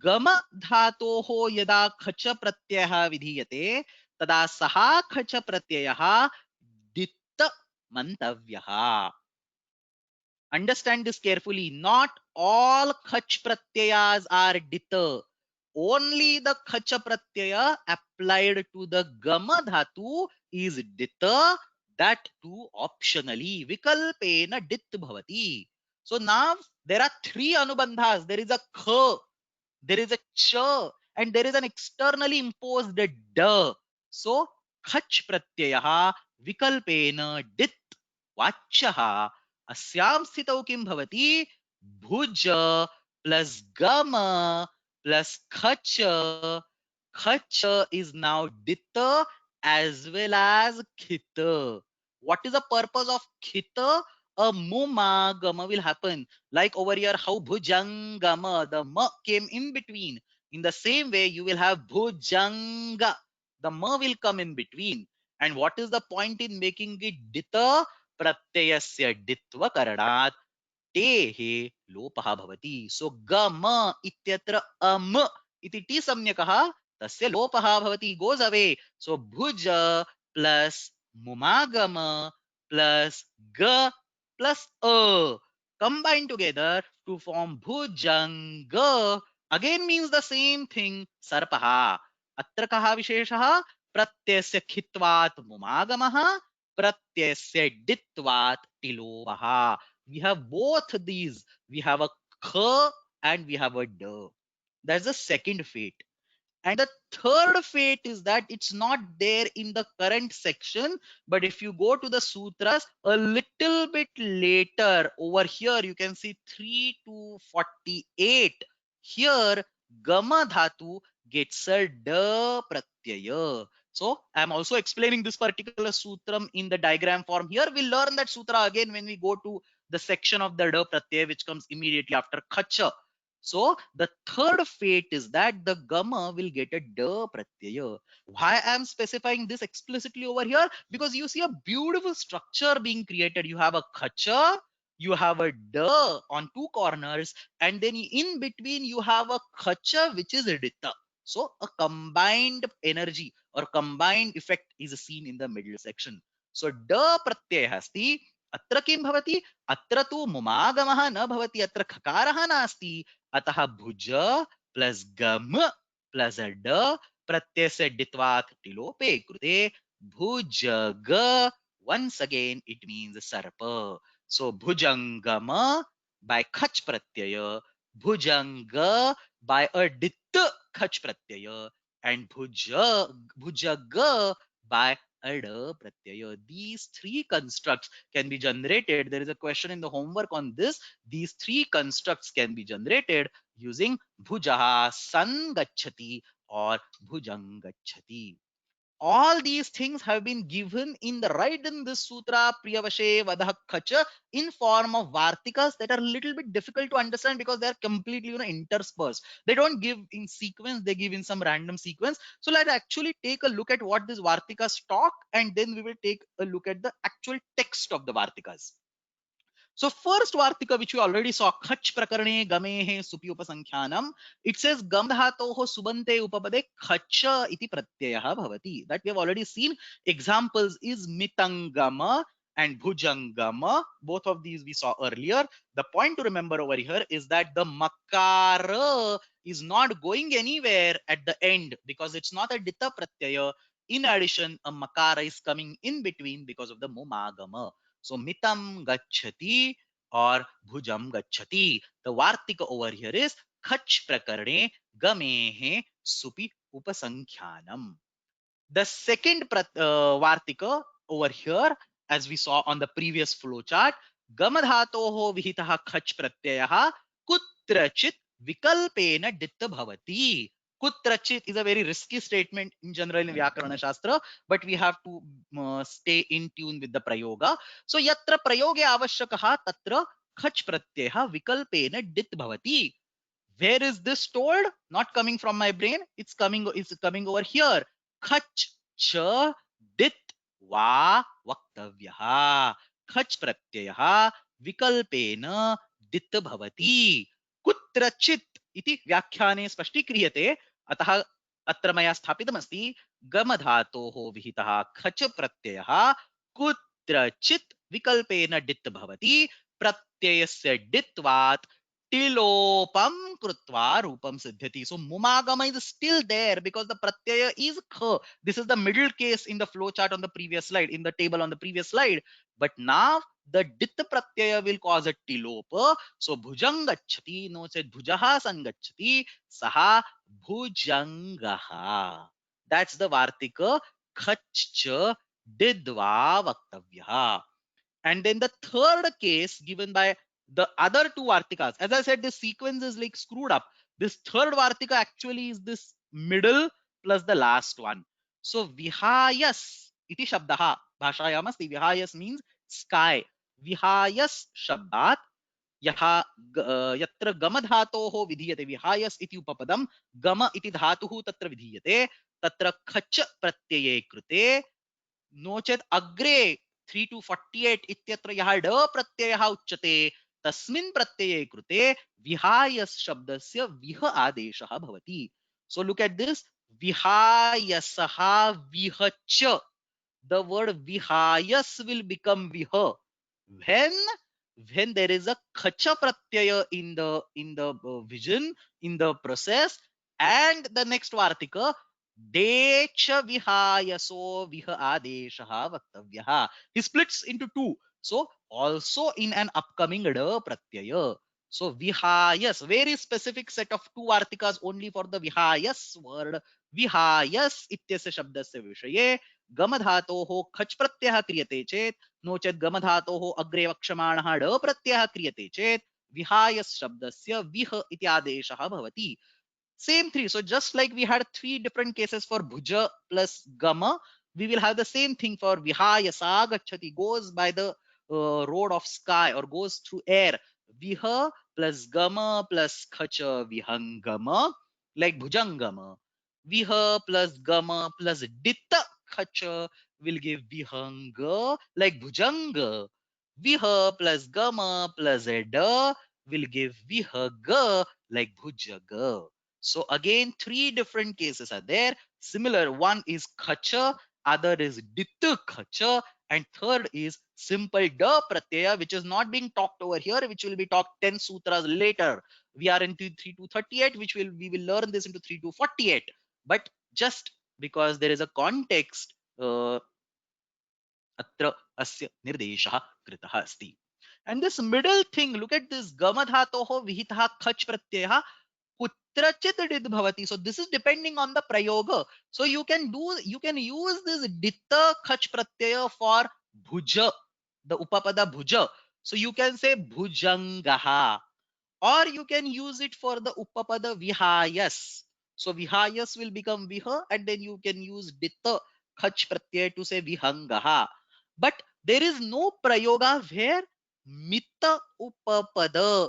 गम धातोः यदा खच प्रत्ययः विधीयते तदा सः खच प्रत्ययः दित्त मन्तव्यः. Understand this carefully. Not all khach pratyayas are ditta. Only the khacha pratyaya applied to the gama dhatu is ditta. That too optionally. Vikalpena dit bhavati. So now there are three anubandhas. There is a kha, there is a cha, and there is an externally imposed da. So khach pratyaya vikalpena dit वाच्यः अस्यां स्थितौ किं भवति भुज plus गम plus खच. खच is now ditta as well as khita. What is the purpose of khita? A mumagama will happen. Like over here, how bhujangama, the ma came in between. In the same way, you will have bhujanga. The ma will come in between. And what is the point in making it ditta? प्रत्ययस्य डित्व करणात् टेः लोपः भवति. सो गम इत्यत्र अम इति T संज्ञकः तस्य लोपः भवति, goes away. सो भुज plus मुमागम plus ग plus a combine together to form bhujanga, again means the same thing, sarpah. अत्र कः विशेषः? प्रत्ययस्य खित्वात् मुमागमः, pratyasya ditvat tilovaha. We have both these. We have a kha and we have a da. That's the second fate. And the third fate is that it's not there in the current section, but if you go to the sutras a little bit later, over here you can see 3 to 48. Here, gama dhatu gets a da pratyaya. So I'm also explaining this particular sutram in the diagram form. Here we'll learn that sutra again when we go to the section of the da pratyaya which comes immediately after khacha. So the third fate is that the gama will get a da pratyaya. Why I am specifying this explicitly over here? Because you see a beautiful structure being created. You have a khacha, you have a da on two corners, and then in between you have a khacha which is ditta. So a combined energy or combined effect is seen in the middle section. So da pratyaya asti. अत्र किं भवति? अत्र तु मुमागमः न भवति, अत्र खकारः नास्ति. अतः भुज प्लस गम प्लस ड प्रत्यय से डित्वात् टिलोपे कृते भुजग. once again it means sarpa. So bhujangama by khach pratyaya, bhujanga by a dit khach pratyaya, and bhujaga by ada pratyaya. These three constructs can be generated. There is a question in the homework on this. These three constructs can be generated using bhujaha sangachati or bhujangachati. All these things have been given in the right in this sutra priyavashe vadah khacha in form of vartikas that are a little bit difficult to understand because they are completely interspersed. They don't give in sequence, they give in some random sequence. So let's actually take a look at what these vartikas talk, and then we will take a look at the actual text of the vartikas. So first Vartika, which we already saw, Khach Prakarane Gamehe Supi Upasankhyanam, it says Gam Dhatoho Subante Upapade Khacha iti Pratyayaha Bhavati. That we have already seen. Examples is Mitangama and Bhujangama. Both of these we saw earlier. The point to remember over here is that the Makara is not going anywhere at the end because it's not a Ditta Pratyaya. In addition, a Makara is coming in between because of the Mumagama. So mitam gachati or bhujam gachati. The vartika over here is khach prakarne gamehe supi upasankhyanam. The second vartika over here, as we saw on the previous flow chart, gamadhatoho vihitaha khach pratyayah kutrachit vikalpena ditta bhavati. Kutrachit is a very risky statement in general in Vyakarana Shastra, but we have to stay in tune with the prayoga. So yatra prayoge avashyakaha tatra khach pratyayah vikalpena dit bhavati. Where is this told? Not coming from my brain. It's coming over here. Khach cha dit va vaktavyaha. Khach pratyayah vikalpena dit bhavati. Kutrachit इति व्याख्याने स्पष्टीक्रियते। अतः अत्र मया स्थापितमस्ति गमधातोः विहितः खच प्रत्ययः कुत्रचित् विकल्पेन डित् भवति, प्रत्ययस्य डित्वात् टिलोपम कृत्वा रूपम सिद्ध्यति. So mumagama is still there because the pratyaya is kha. This is the middle case in the flow chart on the previous slide, in the table on the previous slide. But now the dit pratyaya will cause a tilopa. So bhujangachati, no said bhujaha sangachati, saha bhujangaha. That's the vartika khachcha didva vaktavya. And then the third case given by the other two Vartikas. As I said, this sequence is like screwed up. This third Vartika actually is this middle plus the last one. So Vihayas iti shabdaha. Bhashayamasti. Vihayas means sky. Vihayas shabdat. यहा यत्र गम धातोः विधीयते विहायस इति उपपदम गम इति धातुः तत्र विधीयते तत्र खच प्रत्यये कृते नोचेत् अग्रे 3 to 48 इत्यत्र यः ड प्रत्ययः उच्यते तस्मिन् प्रत्यये कृते विहायस शब्दस्य विह आदेशः भवति. So look at this, विहायसः विहच. The word vihayas will become viha when there is a khacha pratyaya in the vision, in the process, and the next vartika decha vihayaso viha adeshah vaktavya. He splits into two. So also in an upcoming da pratyaya. So vihayas, very specific set of two vartikas only for the vihayas word. Vihayas ityasya shabdasya vishaye गम धातोः खच प्रत्ययः क्रियते चेत् no चेत् गम धातोः अग्रे वक्ष्यमाणः ड प्रत्ययः क्रियते चेत् विहाय शब्दस्य विह इति आदेशः भवति. Same three. So just like we had three different cases for bhuja plus gama, we will have the same thing for vihaya sagachati, goes by the road of sky or goes through air. Viha plus gama plus khacha vihangama, like bhujangama. Viha plus gama plus ditta khacha will give vihanga, like bhujanga. Viha plus gama plus eda will give vihaga, like bhujaga. So again, three different cases are there. Similar, one is khacha, other is dittu khacha, and third is simple da pratyaya, which is not being talked over here, which will be talked 10 sutras later. We are into 3 to 38, which we will learn this into 3 to 48. But just because there is a context, अत्र अस्य निर्देशः कृतः अस्ति. And this middle thing, look at this, gamadhatoho vihitah khach pratyayah kutrachit did bhavati. So this is depending on the prayoga. So you can use this ditta khach pratyaya for bhuja, the upapada bhuja. So you can say bhujangaha, or you can use it for the upapada vihayas. So vihayas will become viha, and then you can use ditta khach pratyaya to say vihangaha. But there is no prayoga where mita upapada.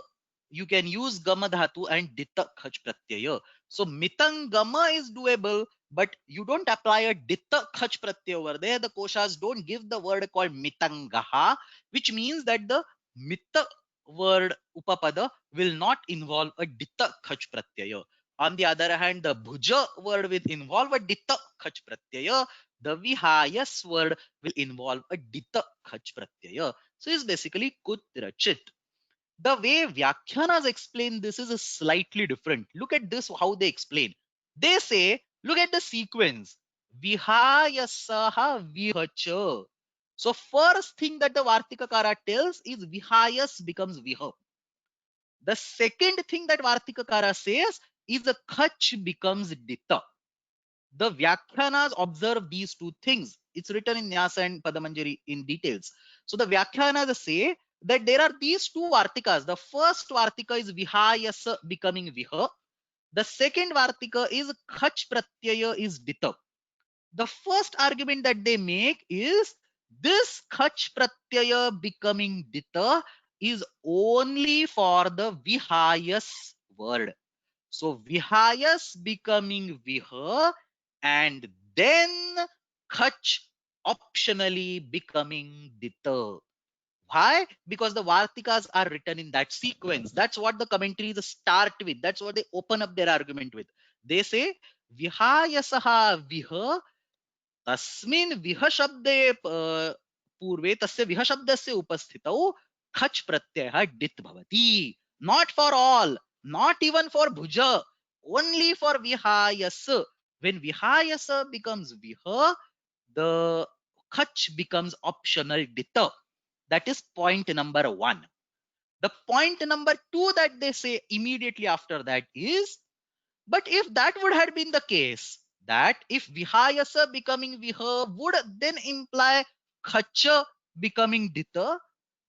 You can use gama dhatu and ditta khach pratyaya. So mitangama is doable, but you don't apply a ditta khach pratyaya over there. The koshas don't give the word called mitangaha, which means that the mita word upapada will not involve a ditta khach pratyaya. On the other hand, the bhuja word will involve a ditta khach pratyaya. The vihayas word will involve a ditta khach pratyaya. So it's basically kutrachit. The way Vyakhyanas explain this is slightly different. Look at this, how they explain. They say, look at the sequence. Vihayasaha vihacha. So first thing that the Vartikakara tells is Vihayas becomes Viha. The second thing that Vartikakara says is the Khach becomes Ditta. The Vyakhyanas observe these two things. It's written in Nyasa and Padamanjari in details. So the Vyakhyanas say that there are these two Vartikas. The first Vartika is Vihayasa becoming Viha. The second Vartika is Khach Pratyaya is Ditta. The first argument that they make is this Khach Pratyaya becoming Ditta is only for the Vihayas word. So Vihayas becoming Viha, and then Khach optionally becoming Ditta. Why? Because the Vartikas are written in that sequence. That's what the commentaries start with. That's what they open up their argument with. They say, Vihayasaha viha तस्मिन् विह शब्दे पूर्वे तस्य विह शब्दस्य उपस्थितौ खच प्रत्ययः डित् भवति. Not for all, not even for bhuja, only for vihayas. When vihayas becomes viha, the khach becomes optional dita. That is point number one. The point number two that they say immediately after that is, but if that would have been the case, that if vihayasa becoming viha would then imply khacha becoming dita,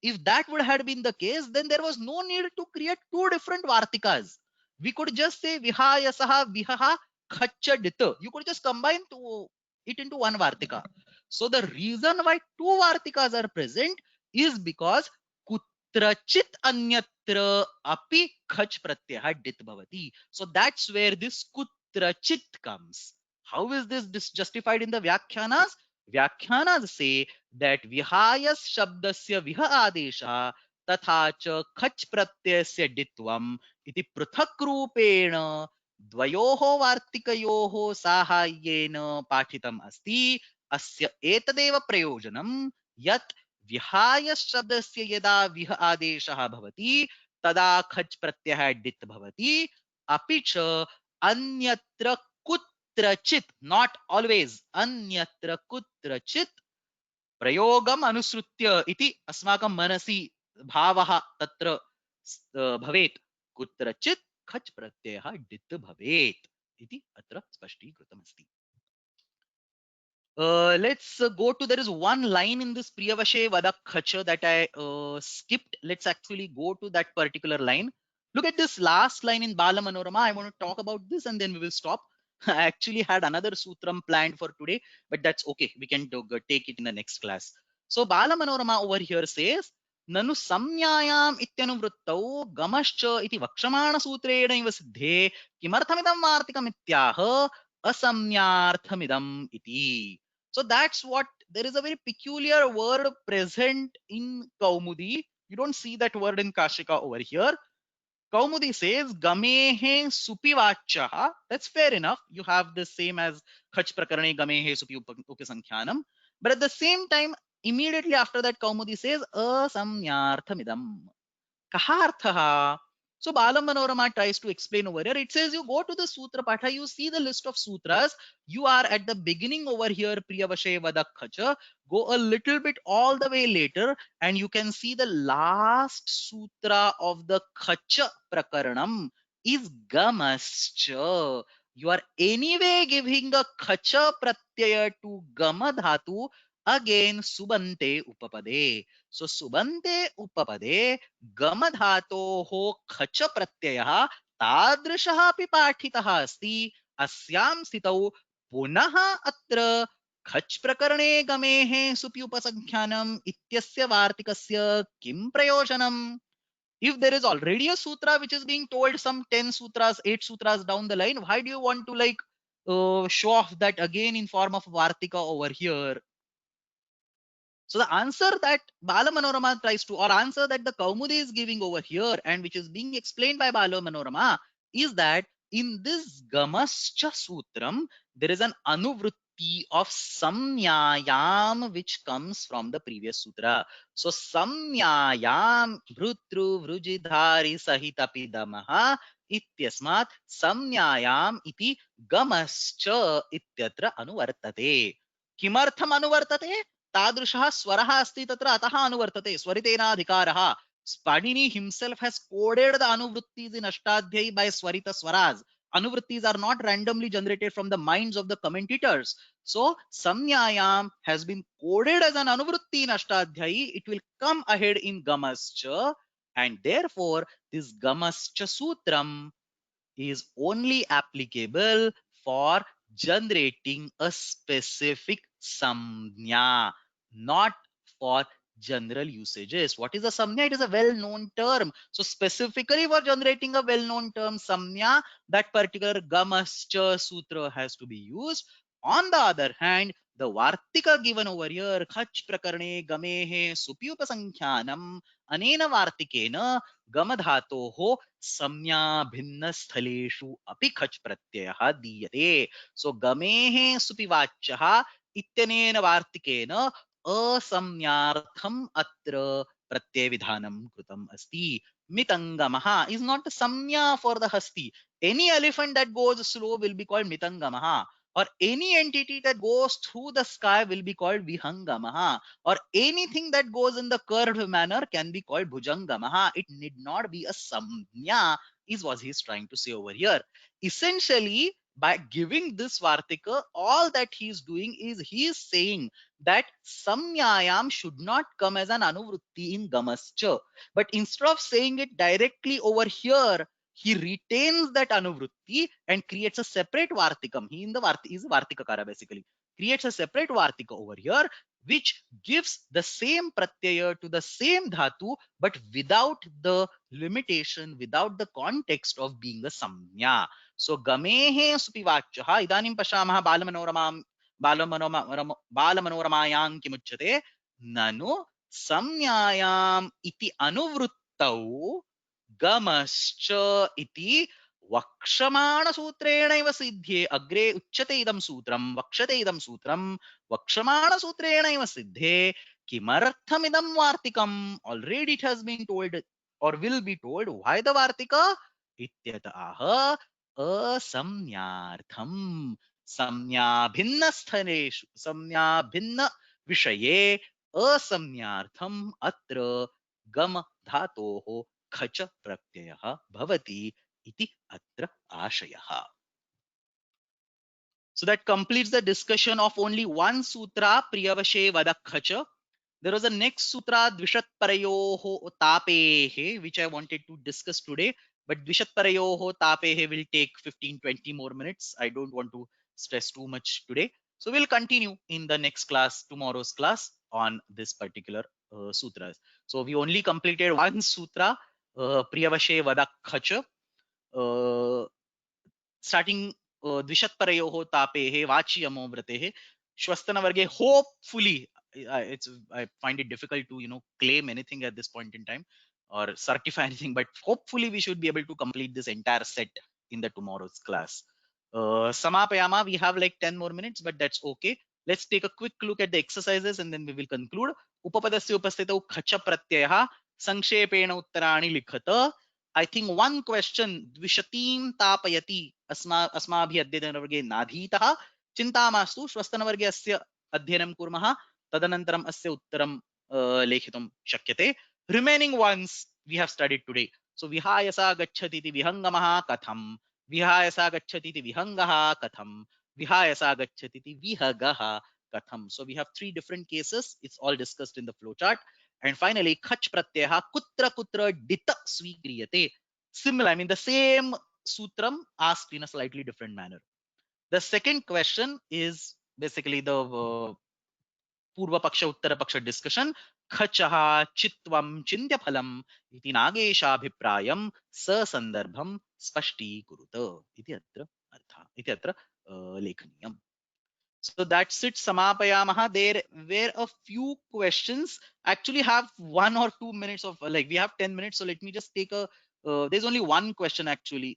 if that would have been the case, then there was no need to create two different vartikas. We could just say vihayasaha vihaha khacha dita. You could just combine it into one vartika. So the reason why two vartikas are present is because kutrachit anyatra api khach pratyaya dit bhavati. So that's where this kutrachit comes. How is this justified in the Vyakhyanas? Vyakhyanas say that vihayas shabdasya viha adesha तथा च खच प्रत्ययस्य डित्वम् इति पृथक् रूपेण द्वयोः वार्तिकयोः साहाय्येन पाठितम् अस्ति. अस्य एतदेव प्रयोजनं यत् विहाय शब्दस्य यदा विह आदेशः भवति तदा खच प्रत्ययः डित् भवति. अपि च अन्यत्र कुत्रचित्, not always, अन्यत्र कुत्रचित् प्रयोगम् अनुसृत्य इति अस्माकं मनसि भावः तत्र भवेत्. कुत्रचित् खच प्रत्ययः डित् भवेत् इति अत्र स्पष्टीकृतमस्ति. Let's go to, there is one line in this Priyavashe Vadakhacha that I skipped. Let's actually go to that particular line. Look at this last line in Bala Manorama. I want to talk about this and then we will stop. I actually had another sutram planned for today, but that's okay. We can take it in the next class. So Bala Manorama over here says, Nanu samnyayam ityanuvruttau gamascha iti vakshamana sutrena iva siddhe kimarthamidam vartikam ityaha asamnyarthamidam iti. So that's what, there is a very peculiar word present in Kaumudi. You don't see that word in Kashika over here. Kaumudi says gamehe supivachaha. That's fair enough. You have the same as khach prakarane gamehe supi upasankhyanam. But at the same time, immediately after that, Kaumudi says asamnyarthamidam. Kaharthaha. So Bala Manorama tries to explain over here. It says you go to the Sutra Patha, you see the list of sutras. You are at the beginning over here, Priyavashe Vadakhacha. Go a little bit all the way later, and you can see the last sutra of the Khacha Prakaranam is Gamascha. You are anyway giving a Khacha Pratyaya to Gama Dhatu, again Subante Upapade. So Subante Upapade गम धातोः खच प्रत्ययः तादृशः अपि पाठितः अस्ति. अस्यां स्थितौ पुनः अत्र खच प्रकरणे गमेः सुपि उपसंख्यानम् इत्यस्य वार्तिकस्य किं प्रयोजनम्? If there is already a sutra which is being told some 10 sutras, 8 sutras down the line, why do you want to show off that again in form of vartika over here? So the answer that Bala Manorama tries to, or answer that the Kaumudi is giving over here, and which is being explained by Bala Manorama, is that in this Gamascha Sutram, there is an anuvrutti of Samnyayam which comes from the previous sutra. So Samnyayam Vrutru Vrujidhari Sahitapi Damaha Ityasmat Samnyayam iti Gamascha Ityatra Anuvartate. Kimartham Anuvartate? तादृशः स्वरः अस्ति तत्र अतः अनुवर्तते. स्वरितेनाधिकारः. Panini himself has coded the anuvrittis in Ashtadhyayi by swarita swaras. Anuvrittis are not randomly generated from the minds of the commentators. So Samnyayam has been coded as an anuvritti in Ashtadhyayi. It will come ahead in Gamascha, and therefore this Gamascha Sutram is only applicable for generating a specific samnya, not for general usages. What is a samnya? It is a well-known term. So specifically for generating a well-known term samnya, that particular gamascha sutra has to be used. On the other hand, The Vartika given over here, Khach prakarne gamehe supi upasankhyanam anena Vartikena gamadhatoho samya bhinna sthaleshu api Khach pratyayah diyate. So gamehe supi vachyaha इत्यनेन वार्तिकेन असंज्ञार्थम अत्र प्रत्यय विधानम कृतम अस्ति. Mitangamaha is not a samya for the hasti. Any elephant that goes slow will be called mitangamaha, or any entity that goes through the sky will be called vihangamaha, or anything that goes in the curved manner can be called bhujangamaha. It need not be a samya, is what he's trying to say over here. Essentially, by giving this Vartika, all that he's doing is he's saying that samyayam should not come as an anuvrutti in gamascha. But instead of saying it directly over here, he retains that anuvrutti and creates a separate Vartikam. He in the is Vartikakara basically. Creates a separate Vartika over here, which gives the same pratyaya to the same dhatu, but without the limitation, without the context of being a samnya. So gamehe supivachaha idanim pashamah balamanoramayang kimuchyate nanu samyayam iti anuvruttau gamascha iti वक्षमाण सूत्रेणैव सिद्धे अग्रे उच्यते इदं सूत्रम वक्षते इदं सूत्रम वक्षमाण सूत्रेणैव सिद्धे किमर्थमिदं वार्तिकम. Already it has been told or will be told why the vartika इत्यतः असंज्ञार्थम संज्ञा भिन्न स्थलेषु संज्ञा भिन्न विषये असंज्ञार्थम अत्र गम धातोः खच प्रत्ययः भवति इति अत्र आशयः. So that completes the discussion of only one sutra, Priyavashe Vadakhacha. There was a next sutra, Dvishatparayoho Tapehe, which I wanted to discuss today. But Dvishatparayoho Tapehe will take 15-20 more minutes. I don't want to stress too much today. So we'll continue in the next class, tomorrow's class, on this particular sutras. So we only completed one sutra, Priyavashe Vadakhacha. Starting Dvishatparayoho Tapehe Vachiyamo Vratehe Shwastana Varge. Hopefully, I find it difficult to claim anything at this point in time or certify anything, but hopefully we should be able to complete this entire set in the tomorrow's class. Samapayama, we have like 10 more minutes, but that's okay. Let's take a quick look at the exercises and then we will conclude. Upapadasya upasthitau khacha pratyayah sankhepena uttarani likhata. I think one question, Dvishatim tapayati अस्माभिः अद्यतनवर्गे नाधीतः चिन्ता मास्तु श्वस्तनवर्गे अस्य अध्ययनं कुर्मः तदनन्तरम् अस्य उत्तरं लेखितुं शक्यते. Remaining ones we have studied today. So विहायसा गच्छति इति विहङ्गमः कथं, विहायसा गच्छति इति विहङ्गः कथं, विहायसा गच्छति इति विहगः katham. So we have 3 different cases. It's all discussed in the flowchart. And finally, khach pratyaya kutra kutra dita swikriyate. Similar, I mean the same sutram asked in a slightly different manner. The second question is basically the Purva Paksha Uttara Paksha discussion. Khachaha chitvam chindya phalam iti nageshabhiprayam sa sandarbham spashti kuruta iti atra artha iti atra lekhaniyam. So that's it. Samapayamaha. There were a few questions. Actually, have 1 or 2 minutes of we have 10 minutes. So let me just take a. There's only one question actually.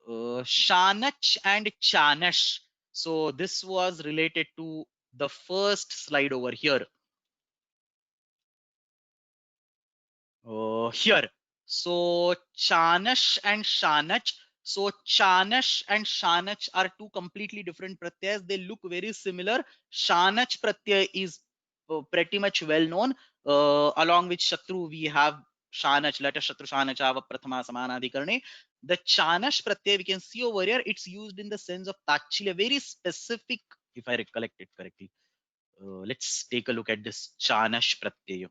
Shanach and Chanash. So this was related to the first slide over here. Here. So Chanash and Shanach. So Chanash and Shanach are 2 completely different pratyas. They look very similar. Shanach pratyay is pretty much well known. Along with Shatru, we have Shanach, Lata Shatru Shanachava Prathama Samanadhikarne. The Chanash pratyay we can see over here. It's used in the sense of Tachilya, very specific, if I recollect it correctly. Let's take a look at this Chanash pratyay.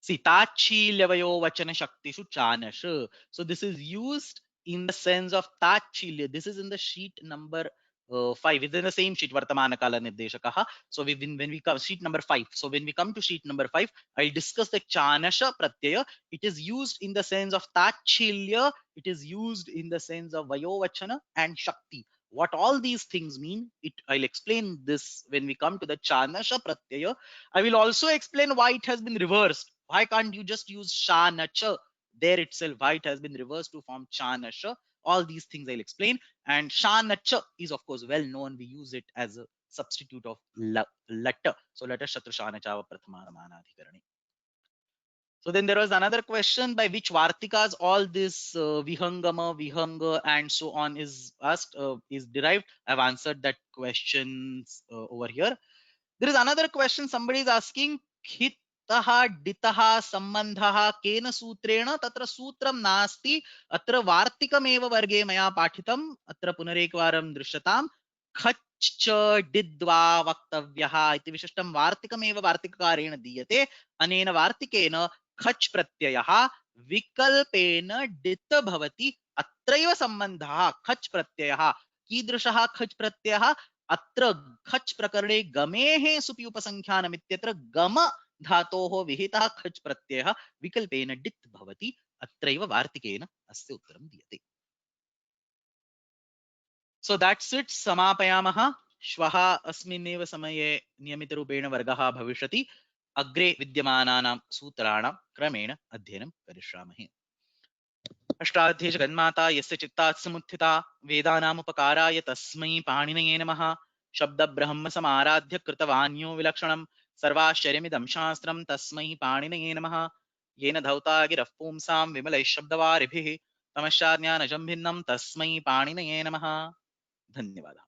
See, tachilya vachana shaktishu chanash. So this is used in the sense of tachilya. This is in the sheet number 5. It's in the same sheet, Vartamana Kala Nirdeshakaha. So when we come sheet number 5. So when we come to sheet number 5, I'll discuss the chanasha pratyaya. It is used in the sense of tachilya. It is used in the sense of vayovachana and shakti. What all these things mean, I'll explain this when we come to the chanasha pratyaya. I will also explain why it has been reversed. Why can't you just use shanacha there itself? Why it has been reversed to form chanasha? All these things I'll explain. And shanacha is of course well known. We use it as a substitute of latta. So latta shatra shanacha prathamamanadhikarani. So then there was another question by which Vartikas all this Vihangama, Vihanga, and so on is asked, is derived. I've answered that questions over here. There is another question somebody is asking, Khitaha Ditaha Sambandhaha Kena Sutrena Tatra Sutram Nasti Atra Vartikameva Varge Maya Pathitam Atra Punarekvaram Drishatam Khach Didva Vaktavyaha Iti Vishishtam Vartikameva Vartikakarena Diyate Anena Vartikena खच प्रत्यय विकल्पेन डित भवति अत्रैव संबंधः खच प्रत्यय कीदृशः खच प्रत्यय अत्र खच प्रकरणे गमेः सुपि उपसंख्यानमित्यत्र गम धातोः विहितः खच प्रत्ययः विकल्पेन डित भवति अत्रैव वार्तिकेन अस्य उत्तरं दीयते. So that's it. समापयामः. श्वः अस्मिन्नेव समये नियमितरूपेण वर्गः भविष्यति. अग्रे विद्यमानानां सूत्राणां क्रमेण अध्ययनं करिष्यामः. अष्टाध्ये जगन्माता यस्य चित्तात् समुत्थिता वेदानामुपकाराय तस्मै पाणिनये नमः. शब्दब्रह्म समाराध्य कृतवान्यो विलक्षणं सर्वाश्चर्यमिदं शास्त्रं तस्मै पाणिनये नमः. येन धौता गिरः पुंसां विमलैः शब्दवारिभिः तमश्चाज्ञानजं भिन्नं तस्मै पाणिनये नमः. धन्यवादः.